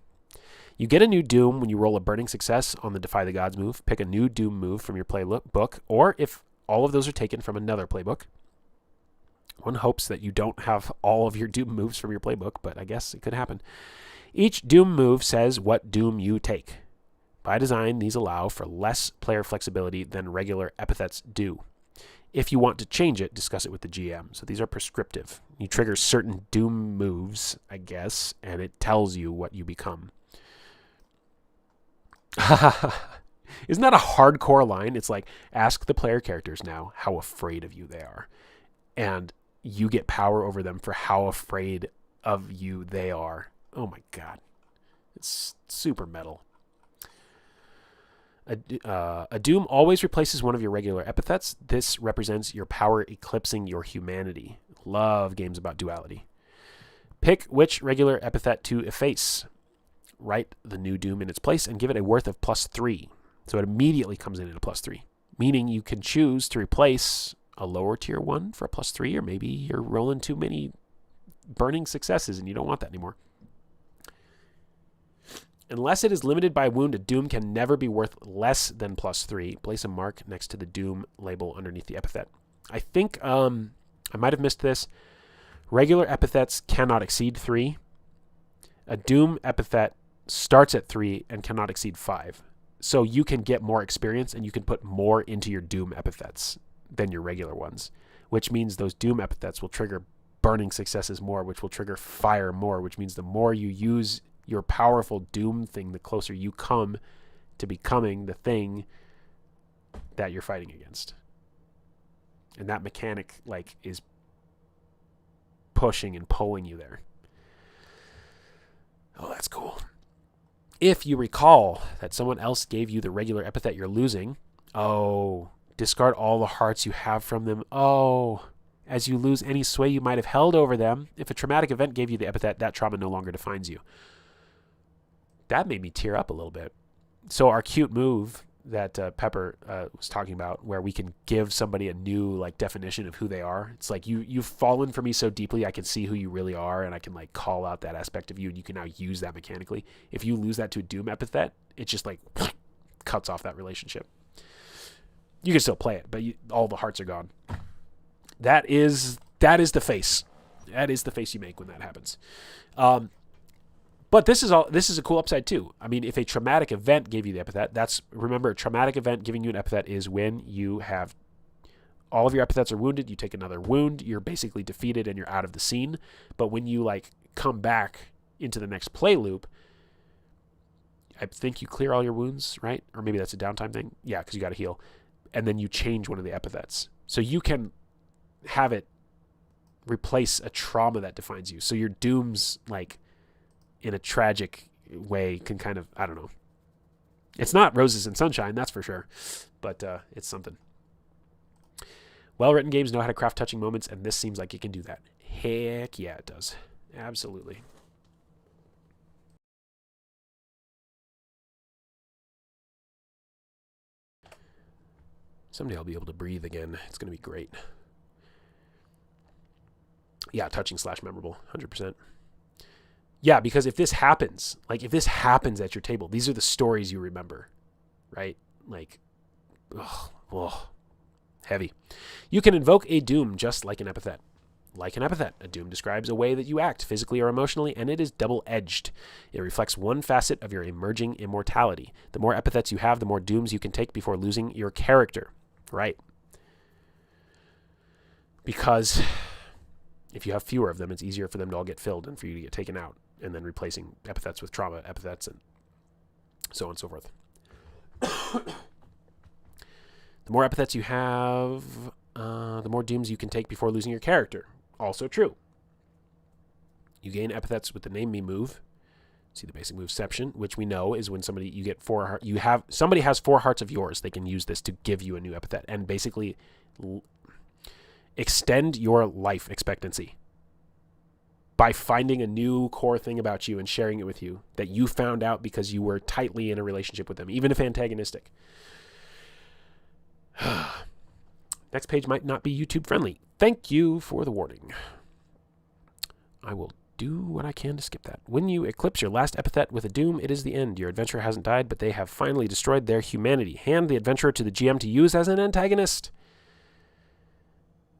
You get a new Doom when you roll a burning success on the Defy the Gods move. Pick a new Doom move from your playbook, or if all of those are taken from another playbook. One hopes that you don't have all of your Doom moves from your playbook, but I guess it could happen. Each Doom move says what Doom you take. By design, these allow for less player flexibility than regular epithets do. If you want to change it, discuss it with the GM. So these are prescriptive. You trigger certain Doom moves, I guess, and it tells you what you become. Isn't that a hardcore line? It's like, ask the player characters now how afraid of you they are. And you get power over them for how afraid of you they are. Oh my god. It's super metal. A doom always replaces one of your regular epithets. This represents your power eclipsing your humanity. Love games about duality. Pick which regular epithet to efface. Write the new doom in its place and give it a worth of +3. So it immediately comes in at a +3. Meaning you can choose to replace a lower tier one for a +3, or maybe you're rolling too many burning successes and you don't want that anymore. Unless it is limited by a wound, a doom can never be worth less than +3. Place a mark next to the doom label underneath the epithet. I think I might have missed this. Regular epithets cannot exceed 3. A doom epithet starts at 3 and cannot exceed 5. So you can get more experience and you can put more into your doom epithets than your regular ones, which means those doom epithets will trigger burning successes more, which will trigger fire more, which means the more you use your powerful doom thing, the closer you come to becoming the thing that you're fighting against. And that mechanic is pushing and pulling you there. Oh, that's cool. If you recall that someone else gave you the regular epithet you're losing, discard all the hearts you have from them. As you lose any sway you might have held over them, if a traumatic event gave you the epithet, that trauma no longer defines you. That made me tear up a little bit. So our cute move that Pepper was talking about, where we can give somebody a new definition of who they are. It's like you've fallen for me so deeply, I can see who you really are, and I can call out that aspect of you, and you can now use that mechanically. If you lose that to a doom epithet, it just cuts off that relationship. You can still play it, but all the hearts are gone. That is the face. That is the face you make when that happens. But this is a cool upside too. I mean, if a traumatic event gave you the epithet, remember, a traumatic event giving you an epithet is when you have all of your epithets are wounded, you take another wound, you're basically defeated and you're out of the scene. But when you come back into the next play loop, I think you clear all your wounds, right? Or maybe that's a downtime thing. Yeah, because you got to heal. And then you change one of the epithets. So you can have it replace a trauma that defines you. So your dooms, in a tragic way, can kind of, I don't know. It's not roses and sunshine, that's for sure. But it's something. Well-written games know how to craft touching moments, and this seems like it can do that. Heck yeah, it does. Absolutely. Someday I'll be able to breathe again. It's going to be great. Yeah, touching / memorable, 100%. Yeah, because if this happens, at your table, these are the stories you remember, right? Heavy. You can invoke a doom just like an epithet. Like an epithet, a doom describes a way that you act physically or emotionally, and it is double-edged. It reflects one facet of your emerging immortality. The more epithets you have, the more dooms you can take before losing your character, right? Because if you have fewer of them, it's easier for them to all get filled and for you to get taken out, and then replacing epithets with trauma epithets and so on and so forth. The more epithets you have, the more dooms you can take before losing your character. Also true. You gain epithets with the Name Me move. See the basic moveception, which we know is when somebody somebody has 4 hearts of yours. They can use this to give you a new epithet and basically extend your life expectancy by finding a new core thing about you and sharing it with you that you found out because you were tightly in a relationship with them, even if antagonistic. Next page might not be YouTube friendly. Thank you for the warning. I will do what I can to skip that. When you eclipse your last epithet with a doom, it is the end. Your adventurer hasn't died, but they have finally destroyed their humanity. Hand the adventurer to the GM to use as an antagonist.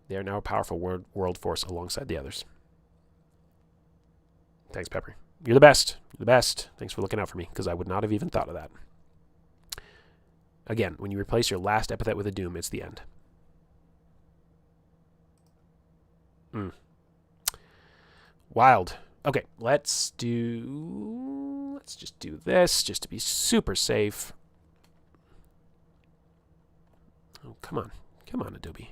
They are now a powerful world force alongside the others. Thanks, Pepper. You're the best. You're the best. Thanks for looking out for me, because I would not have even thought of that. Again, when you replace your last epithet with a doom, it's the end. Wild. Okay, let's just do this, just to be super safe. Oh, come on. Come on, Adobe.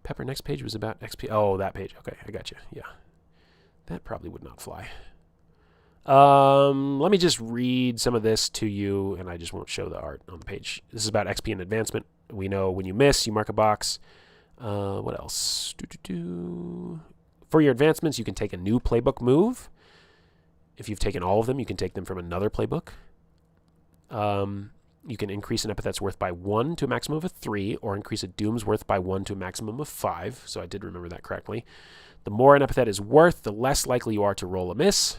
Pepper, next page was about XP. Oh, that page. Okay, I got you. Yeah. That probably would not fly. Let me just read some of this to you, and I just won't show the art on the page. This is about XP and advancement. We know when you miss, you mark a box. What else? For your advancements, you can take a new playbook move. If you've taken all of them, you can take them from another playbook. You can increase an epithet's worth by 1 to a maximum of 3, or increase a doom's worth by 1 to a maximum of 5. So I did remember that correctly. The more an epithet is worth, the less likely you are to roll a miss,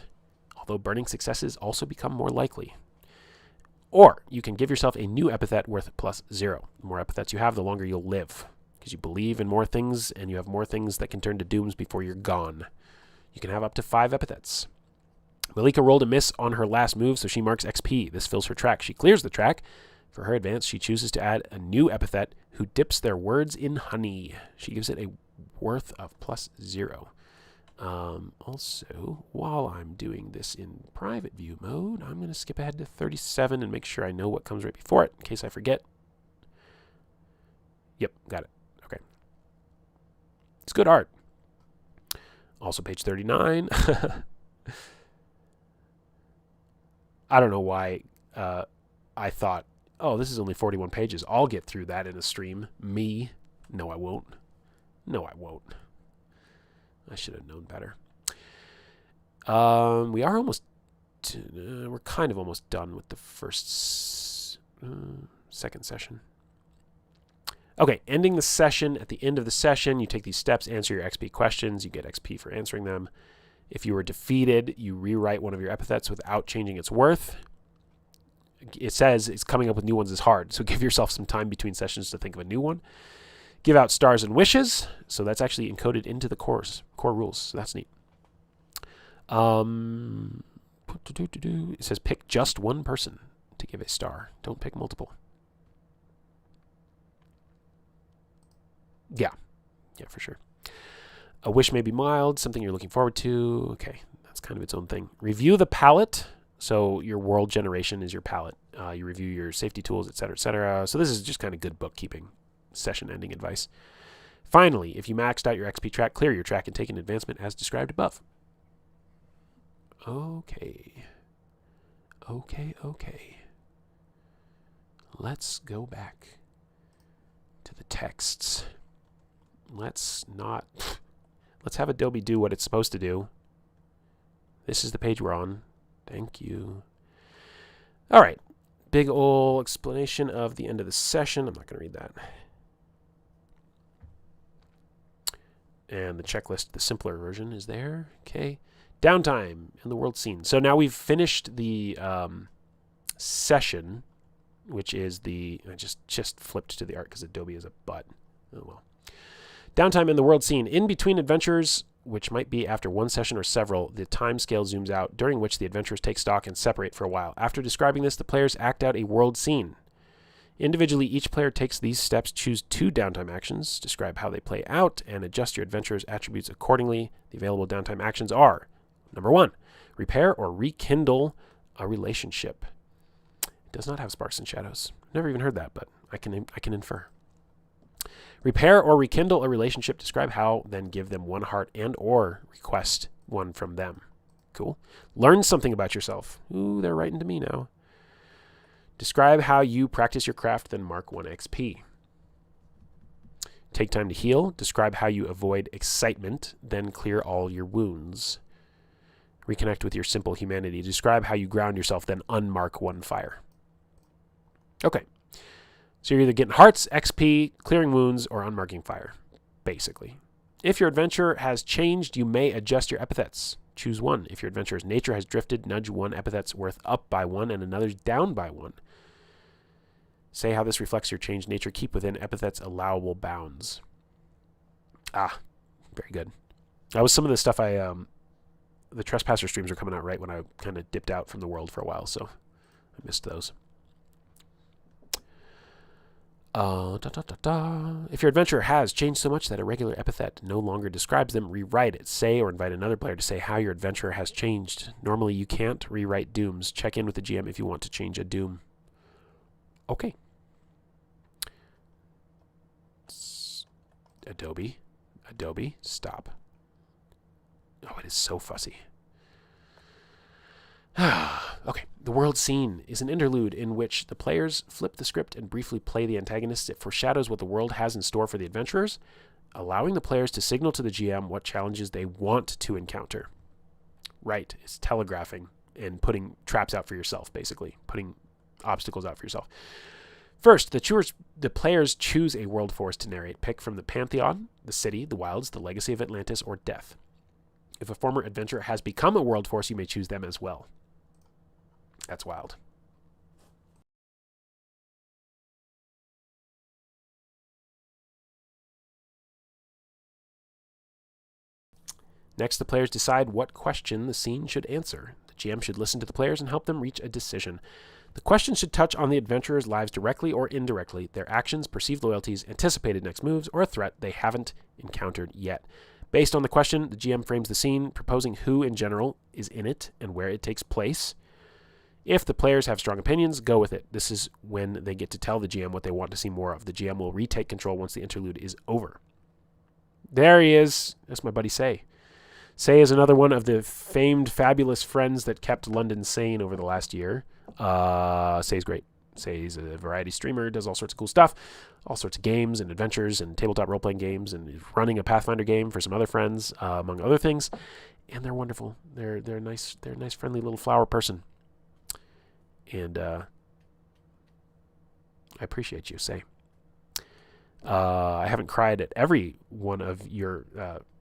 although burning successes also become more likely. Or you can give yourself a new epithet worth +0. The more epithets you have, the longer you'll live, because you believe in more things, and you have more things that can turn to dooms before you're gone. You can have up to 5 epithets. Malika rolled a miss on her last move, so she marks XP. This fills her track. She clears the track. For her advance, she chooses to add a new epithet, who dips their words in honey. She gives it a worth of +0. Also, while I'm doing this in private view mode, I'm going to skip ahead to 37 and make sure I know what comes right before it, in case I forget. Yep, got it. Okay. It's good art. Also, page 39. I don't know why I thought, oh, this is only 41 pages. I'll get through that in a stream. Me? No, I won't. No, I won't. I should have known better. We are almost... we're kind of almost done with the second session. Okay, ending the session. At the end of the session, you take these steps, answer your XP questions. You get XP for answering them. If you were defeated, you rewrite one of your epithets without changing its worth. It says it's coming up with new ones is hard, so give yourself some time between sessions to think of a new one. Give out stars and wishes, so that's actually encoded into the core rules, so that's neat. It says pick just one person to give a star. Don't pick multiple. Yeah, for sure. A wish may be mild, something you're looking forward to. Okay, that's kind of its own thing. Review the palette. So your world generation is your palette. You review your safety tools, etc., etc. So this is just kind of good bookkeeping, session-ending advice. Finally, if you maxed out your XP track, clear your track and take an advancement as described above. Okay. Let's go back to the texts. Let's have Adobe do what it's supposed to do. This is the page we're on. Thank you. All right. Big ol' explanation of the end of the session. I'm not going to read that. And the checklist, the simpler version, is there. Okay. Downtime in the world scene. So now we've finished the session, which is the... I just flipped to the art because Adobe is a butt. Oh, well. Downtime in the world scene. In between adventures, which might be after one session or several, the time scale zooms out, during which the adventurers take stock and separate for a while. After describing this, the players act out a world scene. Individually, each player takes these steps, choose 2 downtime actions, describe how they play out, and adjust your adventurer's attributes accordingly. The available downtime actions are: number 1, repair or rekindle a relationship. It does not have sparks and shadows. Never even heard that, but I can infer. Repair or rekindle a relationship. Describe how, then give them 1 heart and or request 1 from them. Cool. Learn something about yourself. Ooh, they're writing to me now. Describe how you practice your craft, then mark 1 XP. Take time to heal. Describe how you avoid excitement, then clear all your wounds. Reconnect with your simple humanity. Describe how you ground yourself, then unmark 1 fire. Okay. So you're either getting hearts, XP, clearing wounds, or unmarking fire, basically. If your adventure has changed, you may adjust your epithets. Choose 1. If your adventurer's nature has drifted, nudge 1 epithet's worth up by 1 and another's down by 1. Say how this reflects your changed nature. Keep within epithet's allowable bounds. Ah, very good. That was some of the stuff the Trespasser streams were coming out right when I kind of dipped out from the world for a while, so I missed those. If your adventurer has changed so much that a regular epithet no longer describes them, rewrite it. Say or invite another player to say how your adventurer has changed. Normally, you can't rewrite dooms. Check in with the GM if you want to change a doom. Okay. Adobe, stop. Oh, it is so fussy. Okay, the world scene is an interlude in which the players flip the script and briefly play the antagonists. It foreshadows what the world has in store for the adventurers, allowing the players to signal to the GM what challenges they want to encounter. Right, it's telegraphing and putting traps out for yourself, basically, putting obstacles out for yourself. First, the players choose a world force to narrate. Pick from the Pantheon, the City, the Wilds, the Legacy of Atlantis, or Death. If a former adventurer has become a world force, you may choose them as well. That's wild. Next, the players decide what question the scene should answer. The GM should listen to the players and help them reach a decision. The question should touch on the adventurers' lives directly or indirectly, their actions, perceived loyalties, anticipated next moves, or a threat they haven't encountered yet. Based on the question, the GM frames the scene, proposing who in general is in it and where it takes place. If the players have strong opinions, go with it. This is when they get to tell the GM what they want to see more of. The GM will retake control once the interlude is over. There he is. That's my buddy Say. Say is another one of the famed, fabulous friends that kept London sane over the last year. Say's great. Say's a variety streamer, does all sorts of cool stuff, all sorts of games and adventures and tabletop role-playing games, and running a Pathfinder game for some other friends, among other things. And they're wonderful. They're nice. They're a nice, friendly little flower person. And I appreciate you, Say. I haven't cried at every one of your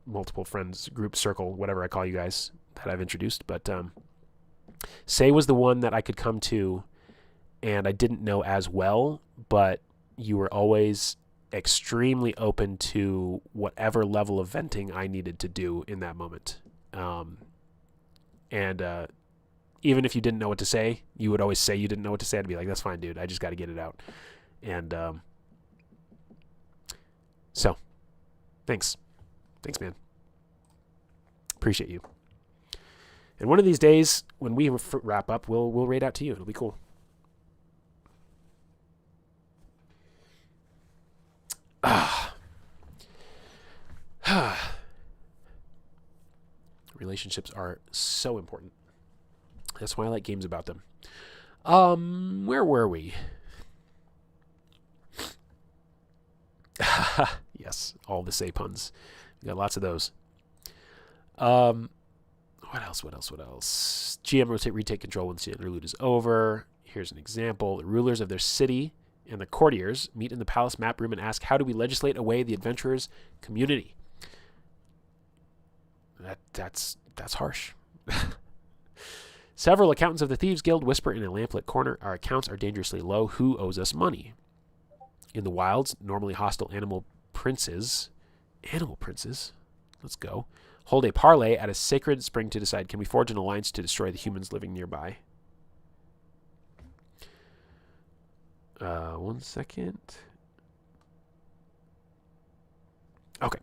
multiple friends, group, circle, whatever I call you guys that I've introduced, but Say was the one that I could come to and I didn't know as well, but you were always extremely open to whatever level of venting I needed to do in that moment. Even if you didn't know what to say, you would always say you didn't know what to say. I'd be like, that's fine, dude. I just got to get it out. And so, thanks. Thanks, man. Appreciate you. And one of these days, when we wrap up, we'll raid out to you. It'll be cool. Relationships are so important. That's why I like games about them. Where were we? Yes, all the say puns. We got lots of those. What else? GM retake control once the interlude is over. Here's an example. The rulers of their city and the courtiers meet in the palace map room and ask, how do we legislate away the adventurers' community? That's harsh. Several accountants of the Thieves Guild whisper in a lamplit corner, our accounts are dangerously low. Who owes us money? In the wilds, normally hostile animal princes, let's go, hold a parley at a sacred spring to decide, can we forge an alliance to destroy the humans living nearby? One second. Okay.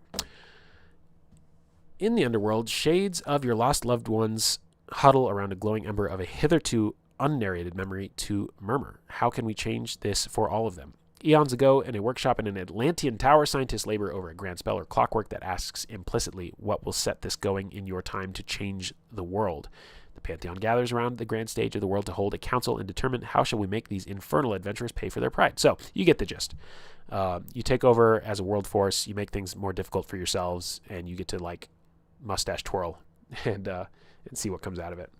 In the underworld, shades of your lost loved ones huddle around a glowing ember of a hitherto unnarrated memory to murmur. How can we change this for all of them? Eons ago, in a workshop in an Atlantean tower, scientists labor over a grand spell or clockwork that asks implicitly, what will set this going in your time to change the world? The Pantheon gathers around the grand stage of the world to hold a council and determine how shall we make these infernal adventurers pay for their pride. So, you get the gist. You take over as a world force, you make things more difficult for yourselves, and you get to, like, mustache twirl and see what comes out of it.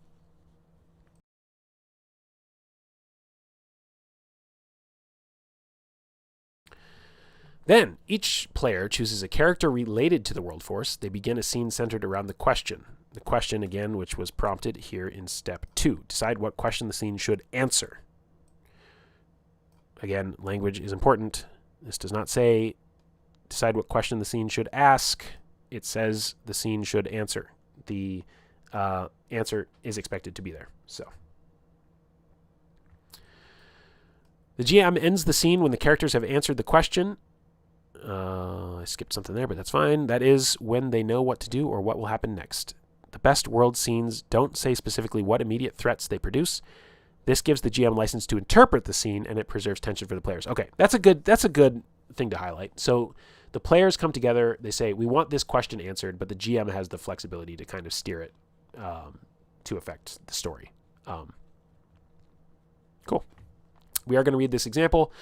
Then, each player chooses a character related to the world force. They begin a scene centered around the question. The question, again, which was prompted here in step 2. Decide what question the scene should answer. Again, language is important. This does not say decide what question the scene should ask. It says the scene should answer. The answer is expected to be there. So, the GM ends the scene when the characters have answered the question. I skipped something there, but that's fine. That is when they know what to do or what will happen next. The best world scenes don't say specifically what immediate threats they produce. This gives the GM license to interpret the scene, and it preserves tension for the players. Okay, that's a good thing to highlight. So the players come together. They say, we want this question answered, but the GM has the flexibility to kind of steer it to affect the story. Cool. We are going to read this example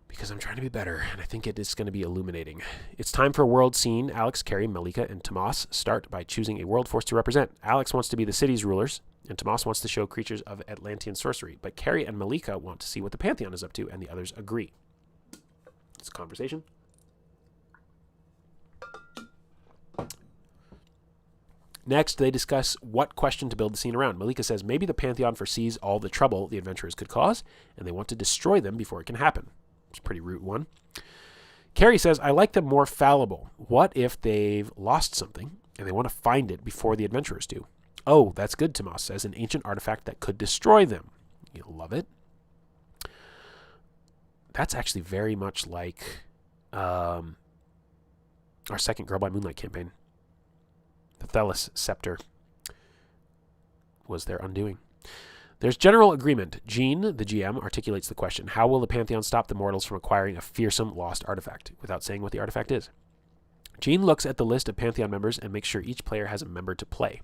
because I'm trying to be better, and I think it is going to be illuminating. It's time for a world scene. Alex, Carrie, Malika, and Tomas start by choosing a world force to represent. Alex wants to be the city's rulers, and Tomas wants to show creatures of Atlantean sorcery. But Carrie and Malika want to see what the Pantheon is up to, and the others agree. It's a conversation. Next, they discuss what question to build the scene around. Malika says maybe the Pantheon foresees all the trouble the adventurers could cause, and they want to destroy them before it can happen. It's a pretty root one. Carrie says, I like them more fallible. What if they've lost something, and they want to find it before the adventurers do? Oh, that's good, Tomas says, an ancient artifact that could destroy them. You'll love it. That's actually very much like our second Girl by Moonlight campaign. The Thelis scepter was their undoing. There's general agreement. Jean, the GM, articulates the question, how will the Pantheon stop the mortals from acquiring a fearsome lost artifact, without saying what the artifact is? Jean looks at the list of Pantheon members and makes sure each player has a member to play.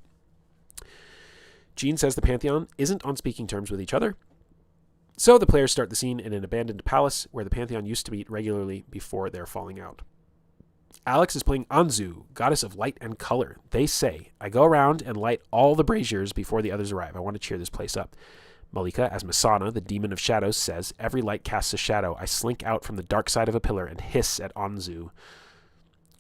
Jean says the Pantheon isn't on speaking terms with each other, so the players start the scene in an abandoned palace where the Pantheon used to meet regularly before their falling out. Alex is playing Anzu, goddess of light and color. They say, I go around and light all the braziers before the others arrive. I want to cheer this place up. Malika, as Masana, the demon of shadows, says, every light casts a shadow. I slink out from the dark side of a pillar and hiss at Anzu.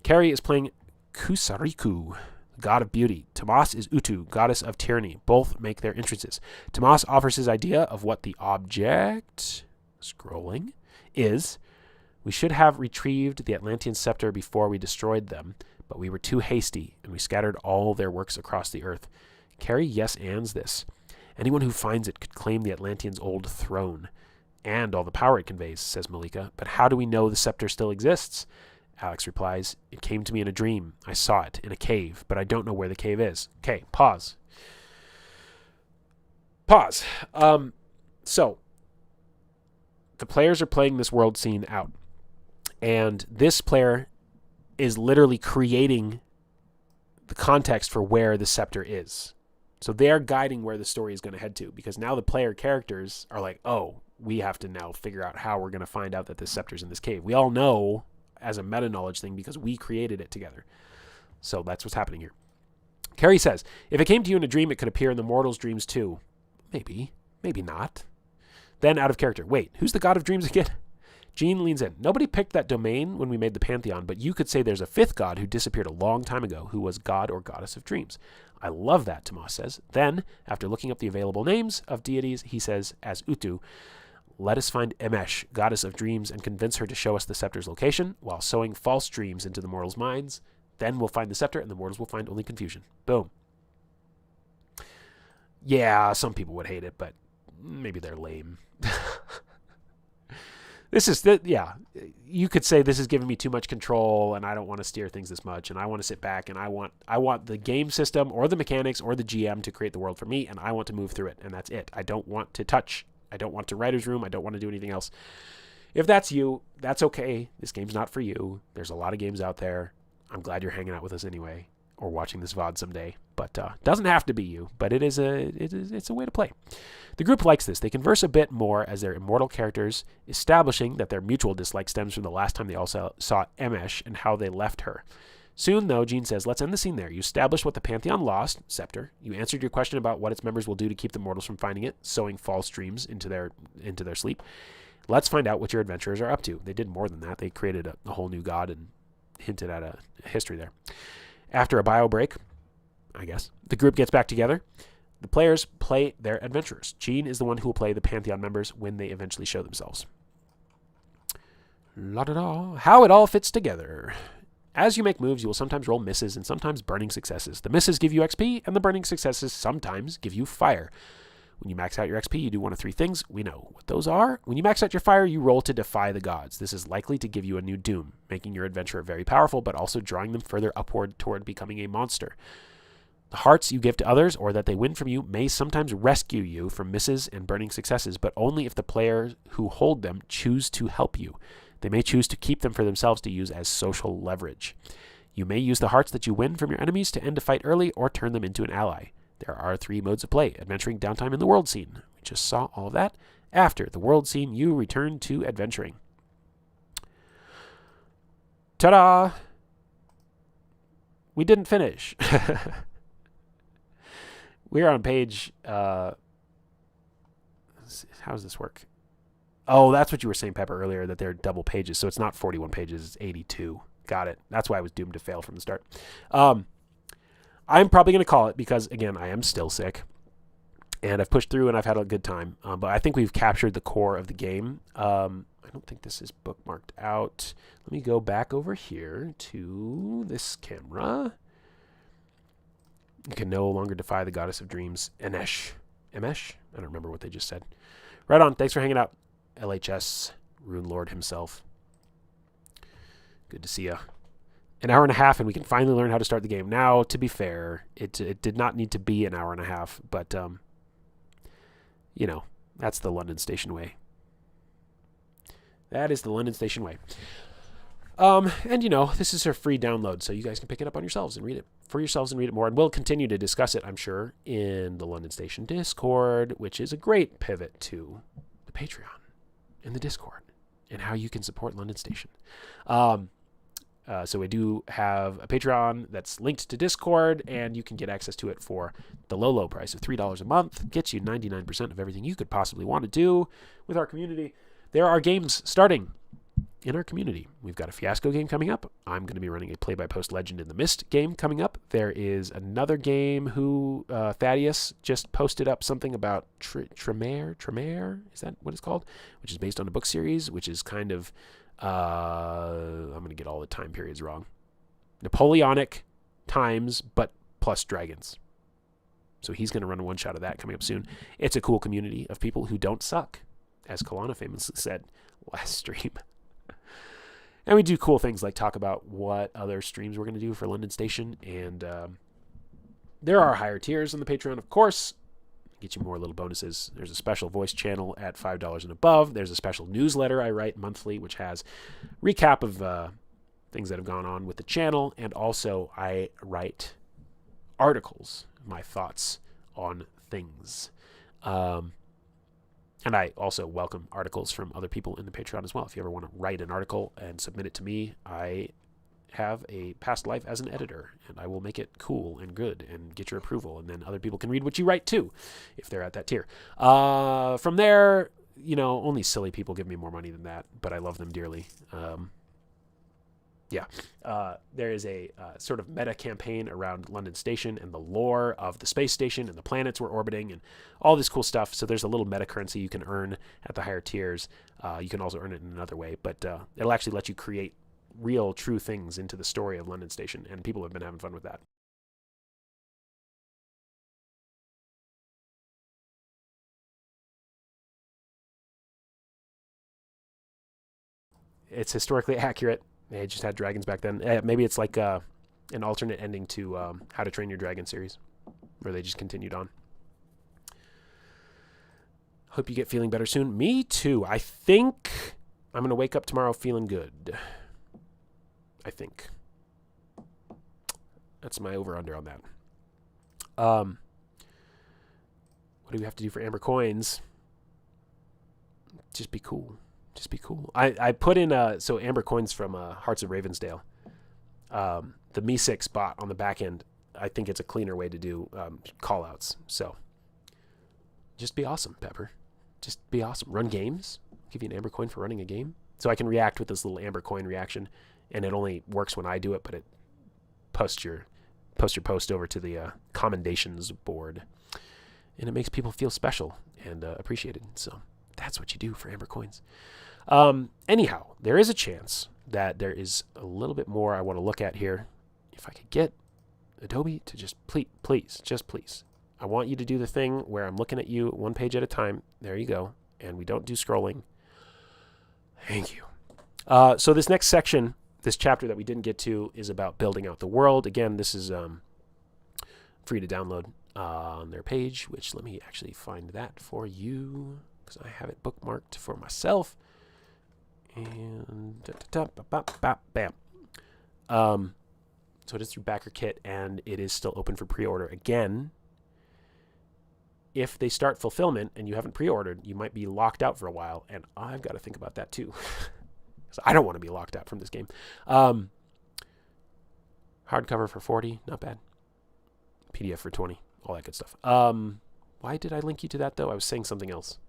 Carrie is playing Kusariku, god of beauty. Tomas is Utu, goddess of tyranny. Both make their entrances. Tomas offers his idea of what the object, scrolling, is. We should have retrieved the Atlantean scepter before we destroyed them, but we were too hasty, and we scattered all their works across the earth. Carrie yes-ands this. Anyone who finds it could claim the Atlanteans' old throne, and all the power it conveys, says Malika. But how do we know the scepter still exists? Alex replies, it came to me in a dream. I saw it in a cave, but I don't know where the cave is. Okay, pause. So, the players are playing this world scene out. And this player is literally creating the context for where the scepter is. So they're guiding where the story is going to head to, because now the player characters are like, oh, we have to now figure out how we're going to find out that this scepter's in this cave. We all know as a meta-knowledge thing because we created it together. So that's what's happening here. Carrie says, if it came to you in a dream, it could appear in the mortals' dreams too. Maybe not. Then out of character. Wait, who's the god of dreams again? Jean leans in. Nobody picked that domain when we made the Pantheon, but you could say there's a fifth god who disappeared a long time ago who was god or goddess of dreams. I love that, Tomas says. Then, after looking up the available names of deities, he says, as Utu, let us find Emesh, goddess of dreams, and convince her to show us the scepter's location while sowing false dreams into the mortals' minds. Then we'll find the scepter, and the mortals will find only confusion. Boom. Yeah, some people would hate it, but maybe they're lame. You could say this is giving me too much control and I don't want to steer things this much and I want to sit back and I want the game system or the mechanics or the GM to create the world for me and I want to move through it and that's it. I don't want to touch. I don't want to writer's room. I don't want to do anything else. If that's you, that's okay. This game's not for you. There's a lot of games out there. I'm glad you're hanging out with us anyway or watching this VOD someday. But doesn't have to be you, but it's a way to play. The group likes this. They converse a bit more as their immortal characters, establishing that their mutual dislike stems from the last time they all saw Emesh and how they left her. Soon, though, Jean says, let's end the scene there. You established what the Pantheon lost, Scepter. You answered your question about what its members will do to keep the mortals from finding it, sowing false dreams into their sleep. Let's find out what your adventurers are up to. They did more than that. They created a whole new god and hinted at a history there. After a bio break, I guess, the group gets back together. The players play their adventurers. Jean is the one who will play the Pantheon members when they eventually show themselves. La-da-da. How it all fits together. As you make moves, you will sometimes roll misses and sometimes burning successes. The misses give you XP, and the burning successes sometimes give you fire. When you max out your XP, you do one of three things. We know what those are. When you max out your fire, you roll to Defy the Gods. This is likely to give you a new doom, making your adventurer very powerful, but also drawing them further upward toward becoming a monster. The hearts you give to others, or that they win from you, may sometimes rescue you from misses and burning successes, but only if the players who hold them choose to help you. They may choose to keep them for themselves to use as social leverage. You may use the hearts that you win from your enemies to end a fight early or turn them into an ally. There are 3 modes of play: adventuring, downtime, and the world scene. We just saw all of that. After the world scene, you return to adventuring. Ta-da! We didn't finish. We're on page... how does this work? Oh, that's what you were saying, Pepper, earlier, that they're double pages. So it's not 41 pages, it's 82. Got it. That's why I was doomed to fail from the start. I'm probably going to call it because, again, I am still sick. And I've pushed through and I've had a good time. But I think we've captured the core of the game. I don't think this is bookmarked out. Let me go back over here to this camera. You can no longer defy the goddess of dreams, Enesh. Emesh? I don't remember what they just said. Right on. Thanks for hanging out. LHS, Rune Lord himself. Good to see ya. An hour and a half, and we can finally learn how to start the game. Now, to be fair, it did not need to be an hour and a half, but, you know, that's the London Station way. That is the London Station way. And, you know, this is a free download, so you guys can pick it up on yourselves and read it for yourselves and read it more. And we'll continue to discuss it, I'm sure, in the London Station Discord, which is a great pivot to the Patreon and the Discord and how you can support London Station. So we do have a Patreon that's linked to Discord, and you can get access to it for the low, low price of $3 a month. Gets you 99% of everything you could possibly want to do with our community. There are games starting in our community. We've got a Fiasco game coming up. I'm going to be running a Play-by-Post Legend in the Mist game coming up. There is another game who Thaddeus just posted up something about Tremere? Is that what it's called? Which is based on a book series, which is kind of... I'm going to get all the time periods wrong. Napoleonic times, but plus dragons. So he's going to run a one-shot of that coming up soon. It's a cool community of people who don't suck, as Kalana famously said last stream. And we do cool things like talk about what other streams we're going to do for London Station. And there are higher tiers on the Patreon, of course. Get you more little bonuses. There's a special voice channel at $5 and above. There's a special newsletter I write monthly, which has recap of things that have gone on with the channel. And also I write articles, my thoughts on things. And I also welcome articles from other people in the Patreon as well. If you ever want to write an article and submit it to me, I have a past life as an editor, and I will make it cool and good and get your approval, and then other people can read what you write too, if they're at that tier. From there, you know, only silly people give me more money than that, but I love them dearly. There is a sort of meta campaign around London Station and the lore of the space station and the planets we're orbiting and all this cool stuff. So there's a little meta currency you can earn at the higher tiers. You can also earn it in another way, but it'll actually let you create real, true things into the story of London Station, and people have been having fun with that. It's historically accurate. They just had dragons back then. Maybe it's like an alternate ending to How to Train Your Dragon series, where they just continued on. Hope you get feeling better soon. Me too. I think I'm going to wake up tomorrow feeling good. I think. That's my over-under on that. What do we have to do for Amber Coins? Just be cool. Just be cool. I put in so Amber Coins from Hearts of Ravensdale. The Me6 bot on the back end. I think it's a cleaner way to do call-outs. So just be awesome, Pepper. Just be awesome. Run games. I'll give you an Amber Coin for running a game. So I can react with this little Amber Coin reaction. And it only works when I do it, but it posts your post over to the commendations board. And it makes people feel special and appreciated. So that's what you do for Amber Coins. Anyhow, there is a chance that there is a little bit more I want to look at here. If I could get Adobe to just please. I want you to do the thing where I'm looking at you one page at a time. There you go. And we don't do scrolling. Thank you. So this next section, this chapter that we didn't get to, is about building out the world. Again, this is free to download on their page, which let me actually find that for you because I have it bookmarked for myself. And bam. So it is through BackerKit, and it is still open for pre-order again. if they start fulfillment and you haven't pre-ordered, you might be locked out for a while, and I've got to think about that too. So I don't want to be locked out from this game. Hardcover for 40, not bad. PDF for 20, all that good stuff. Why did I link you to that though? I was saying something else.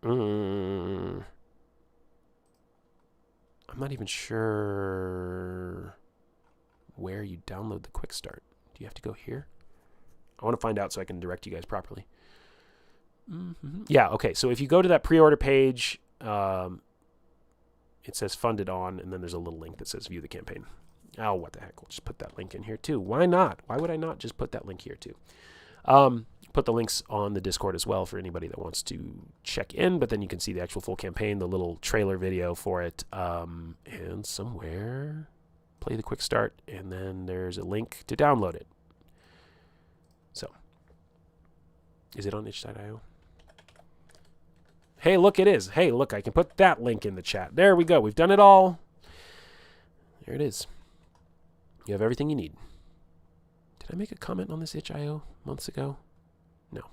I'm not even sure where you download the Quickstart. Do you have to go here? I want to find out so I can direct you guys properly. Yeah, okay. So if you go to that pre-order page, it says funded on, and then there's a little link that says view the campaign. Oh, what the heck. We'll just put that link in here too. Why not? Why would I not just put that link here too? Put the links on the Discord as well for anybody that wants to check in, but then you can see the actual full campaign, the little trailer video for it, and somewhere play the quick start, and then there's a link to download it. So, is it on itch.io? Hey, look, it is. Hey, look, I can put that link in the chat. There we go. We've done it all. There it is. You have everything you need. Did I make a comment on this itch.io months ago? No.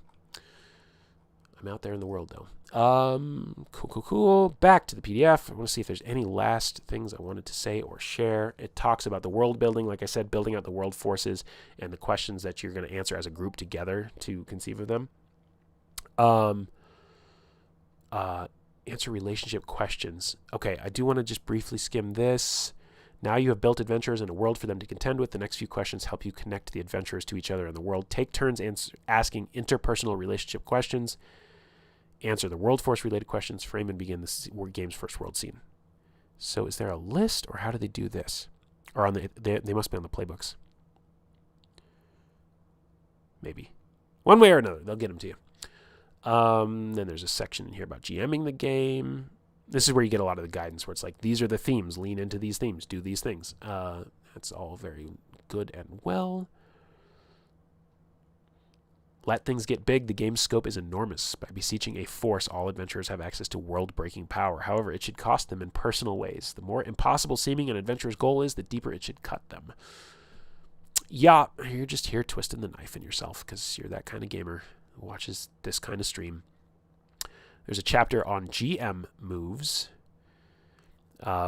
I'm out there in the world, though. Cool. Back to the PDF. I want to see if there's any last things I wanted to say or share. It talks about the world building. Like I said, building out the world forces and the questions that you're going to answer as a group together to conceive of them. Answer relationship questions. Okay, I do want to just briefly skim this. Now you have built adventurers and a world for them to contend with. The next few questions help you connect the adventurers to each other in the world. Take turns asking interpersonal relationship questions. Answer the world force related questions. Frame and begin the game's first world scene. So is there a list, or how do they do this? Or on they must be on the playbooks. Maybe. One way or another, they'll get them to you. Then there's a section in here about GMing the game. This is where you get a lot of the guidance where it's like, these are the themes, lean into these themes, do these things. That's all very good and well. Let things get big. The game's scope is enormous. By beseeching a force, all adventurers have access to world-breaking power. However, it should cost them in personal ways. The more impossible seeming an adventurer's goal is, the deeper it should cut them. Yeah, you're just here twisting the knife in yourself because you're that kind of gamer who watches this kind of stream. There's a chapter on GM moves,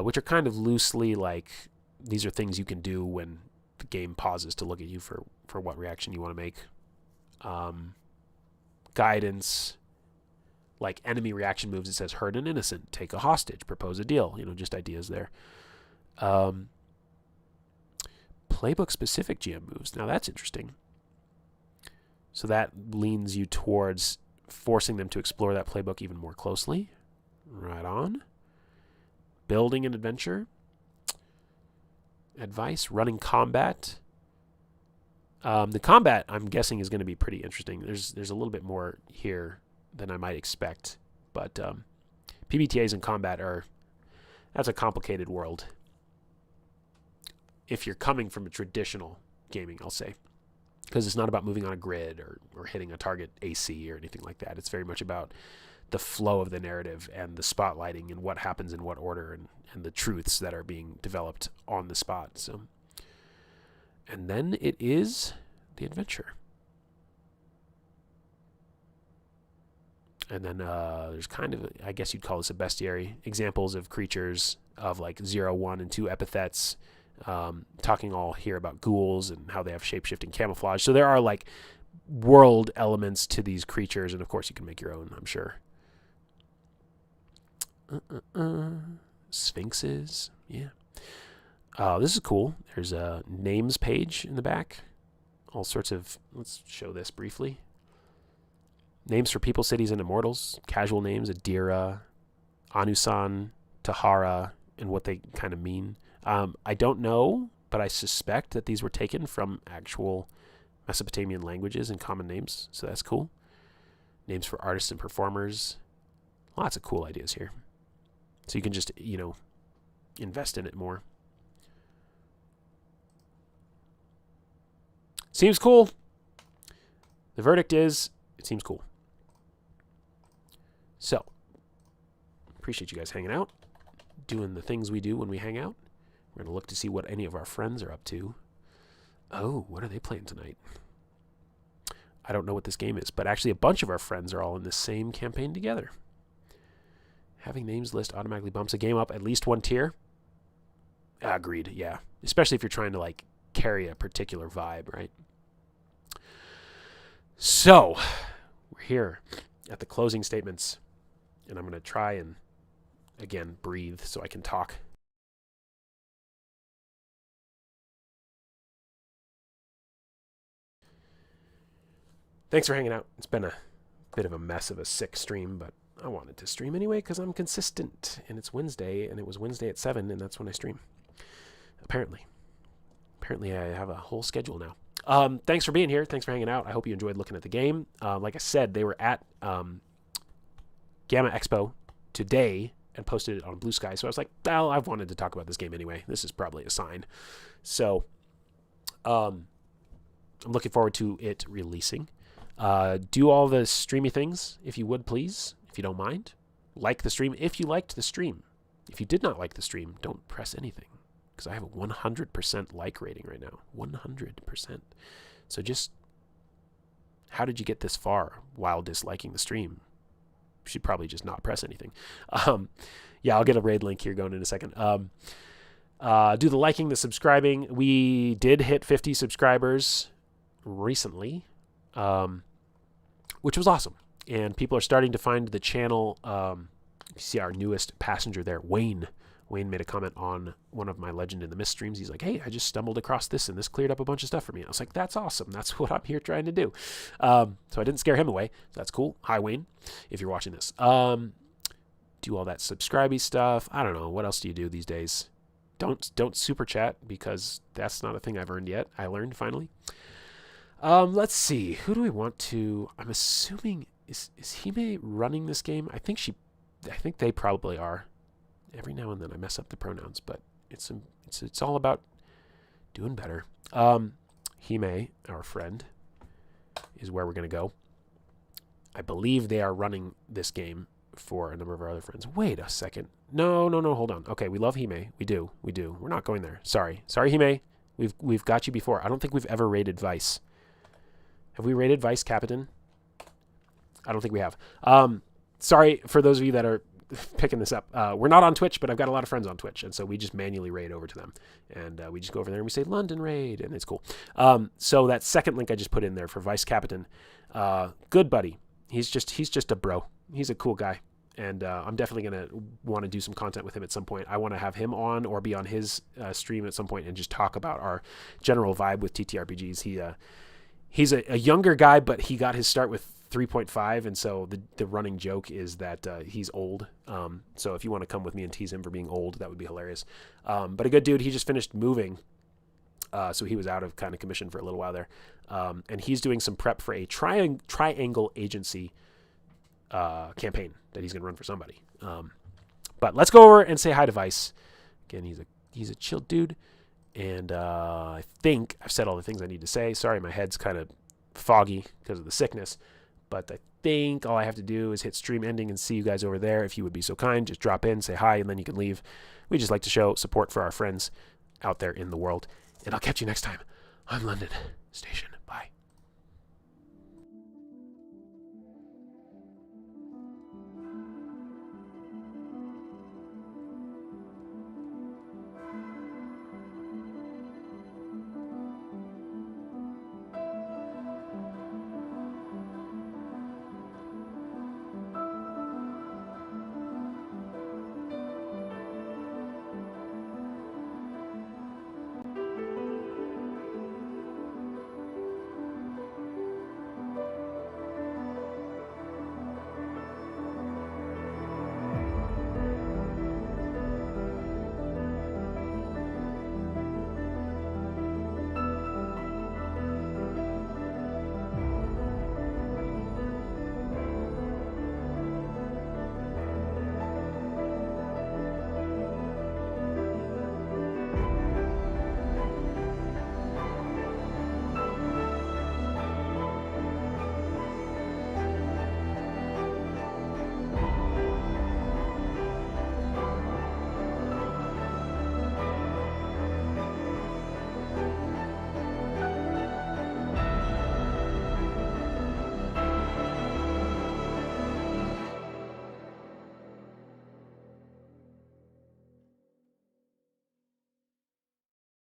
which are kind of loosely like, these are things you can do when the game pauses to look at you for what reaction you want to make. Guidance, like enemy reaction moves. It says hurt an innocent, take a hostage, propose a deal. Just ideas there. Playbook specific GM moves. Now that's interesting. So that leans you towards forcing them to explore that playbook even more closely. Right on. Building an adventure. Advice, running combat. The combat, I'm guessing, is going to be pretty interesting. There's a little bit more here than I might expect. But PBTAs in combat that's a complicated world. If you're coming from a traditional gaming, I'll say. Because it's not about moving on a grid or hitting a target AC or anything like that. It's very much about the flow of the narrative and the spotlighting and what happens in what order and the truths that are being developed on the spot. So, and then it is the adventure. And then there's kind of, I guess you'd call this a bestiary. Examples of creatures of like 0, 1, and 2 epithets. Talking all here about ghouls and how they have shape-shifting camouflage. So there are like world elements to these creatures, and of course you can make your own, I'm sure. Sphinxes, yeah. This is cool. There's a names page in the back. All sorts of, let's show this briefly. Names for people, cities, and immortals. Casual names, Adira, Anusan, Tahara, and what they kind of mean. I don't know, but I suspect that these were taken from actual Mesopotamian languages and common names, so that's cool. Names for artists and performers. Lots of cool ideas here. So you can just, invest in it more. Seems cool. The verdict is, it seems cool. So, appreciate you guys hanging out, doing the things we do when we hang out. We're going to look to see what any of our friends are up to. Oh, what are they playing tonight? I don't know what this game is, but actually a bunch of our friends are all in the same campaign together. Having names list automatically bumps a game up at least one tier. Agreed, yeah. Especially if you're trying to like carry a particular vibe, right? So, we're here at the closing statements, and I'm going to try and, again, breathe so I can talk. Thanks for hanging out. It's been a bit of a mess of a sick stream, but I wanted to stream anyway because I'm consistent, and it's Wednesday, and it was Wednesday at 7, and that's when I stream. Apparently I have a whole schedule now. Thanks for being here. Thanks for hanging out. I hope you enjoyed looking at the game. Like I said, they were at GAMA Expo today and posted it on Blue Sky. So I was like, well, I've wanted to talk about this game anyway. This is probably a sign. So I'm looking forward to it releasing. Do all the streamy things, if you would, please, if you don't mind. Like the stream if you liked the stream. If you did not like the stream, don't press anything, because I have a 100% like rating right now. 100%. So just, how did you get this far while disliking the stream? You should probably just not press anything. Yeah, I'll get a raid link here going in a second. Do the liking, the subscribing. We did hit 50 subscribers recently, which was awesome. And people are starting to find the channel. You see our newest passenger there, Wayne. Wayne made a comment on one of my Legend in the Mist streams. He's like, hey, I just stumbled across this, and this cleared up a bunch of stuff for me. I was like, that's awesome. That's what I'm here trying to do. So I didn't scare him away. So that's cool. Hi, Wayne, if you're watching this. Do all that subscribey stuff. I don't know. What else do you do these days? Don't super chat, because that's not a thing I've earned yet. I learned finally. Let's see. Who do we want to... I'm assuming... Is Hime running this game? I think they probably are. Every now and then I mess up the pronouns, but it's all about doing better. Hime, our friend, is where we're going to go. I believe they are running this game for a number of our other friends. Wait a second. No, hold on. Okay, we love Hime. We do. We're not going there. Sorry, Hime. We've got you before. I don't think we've ever raided Vice. Have we raided Vice Captain? I don't think we have. Sorry for those of you that are picking this up. We're not on Twitch, but I've got a lot of friends on Twitch, and so we just manually raid over to them, and we just go over there and we say London raid, and it's cool. So that second link I just put in there for Vice Captain, good buddy. He's just a bro. He's a cool guy, and I'm definitely gonna want to do some content with him at some point. I want to have him on or be on his stream at some point and just talk about our general vibe with TTRPGs. He's a younger guy, but he got his start with 3.5, and so the running joke is that he's old. So if you want to come with me and tease him for being old, that would be hilarious. But a good dude. He just finished moving, so he was out of kind of commission for a little while there, and he's doing some prep for a triangle agency campaign that he's going to run for somebody. But let's go over and say hi to Vice. Again, he's a chill dude, and I think I've said all the things I need to say. Sorry, my head's kind of foggy because of the sickness. But I think all I have to do is hit stream ending and see you guys over there. If you would be so kind, just drop in, say hi, and then you can leave. We just like to show support for our friends out there in the world. And I'll catch you next time on London Station. Bye.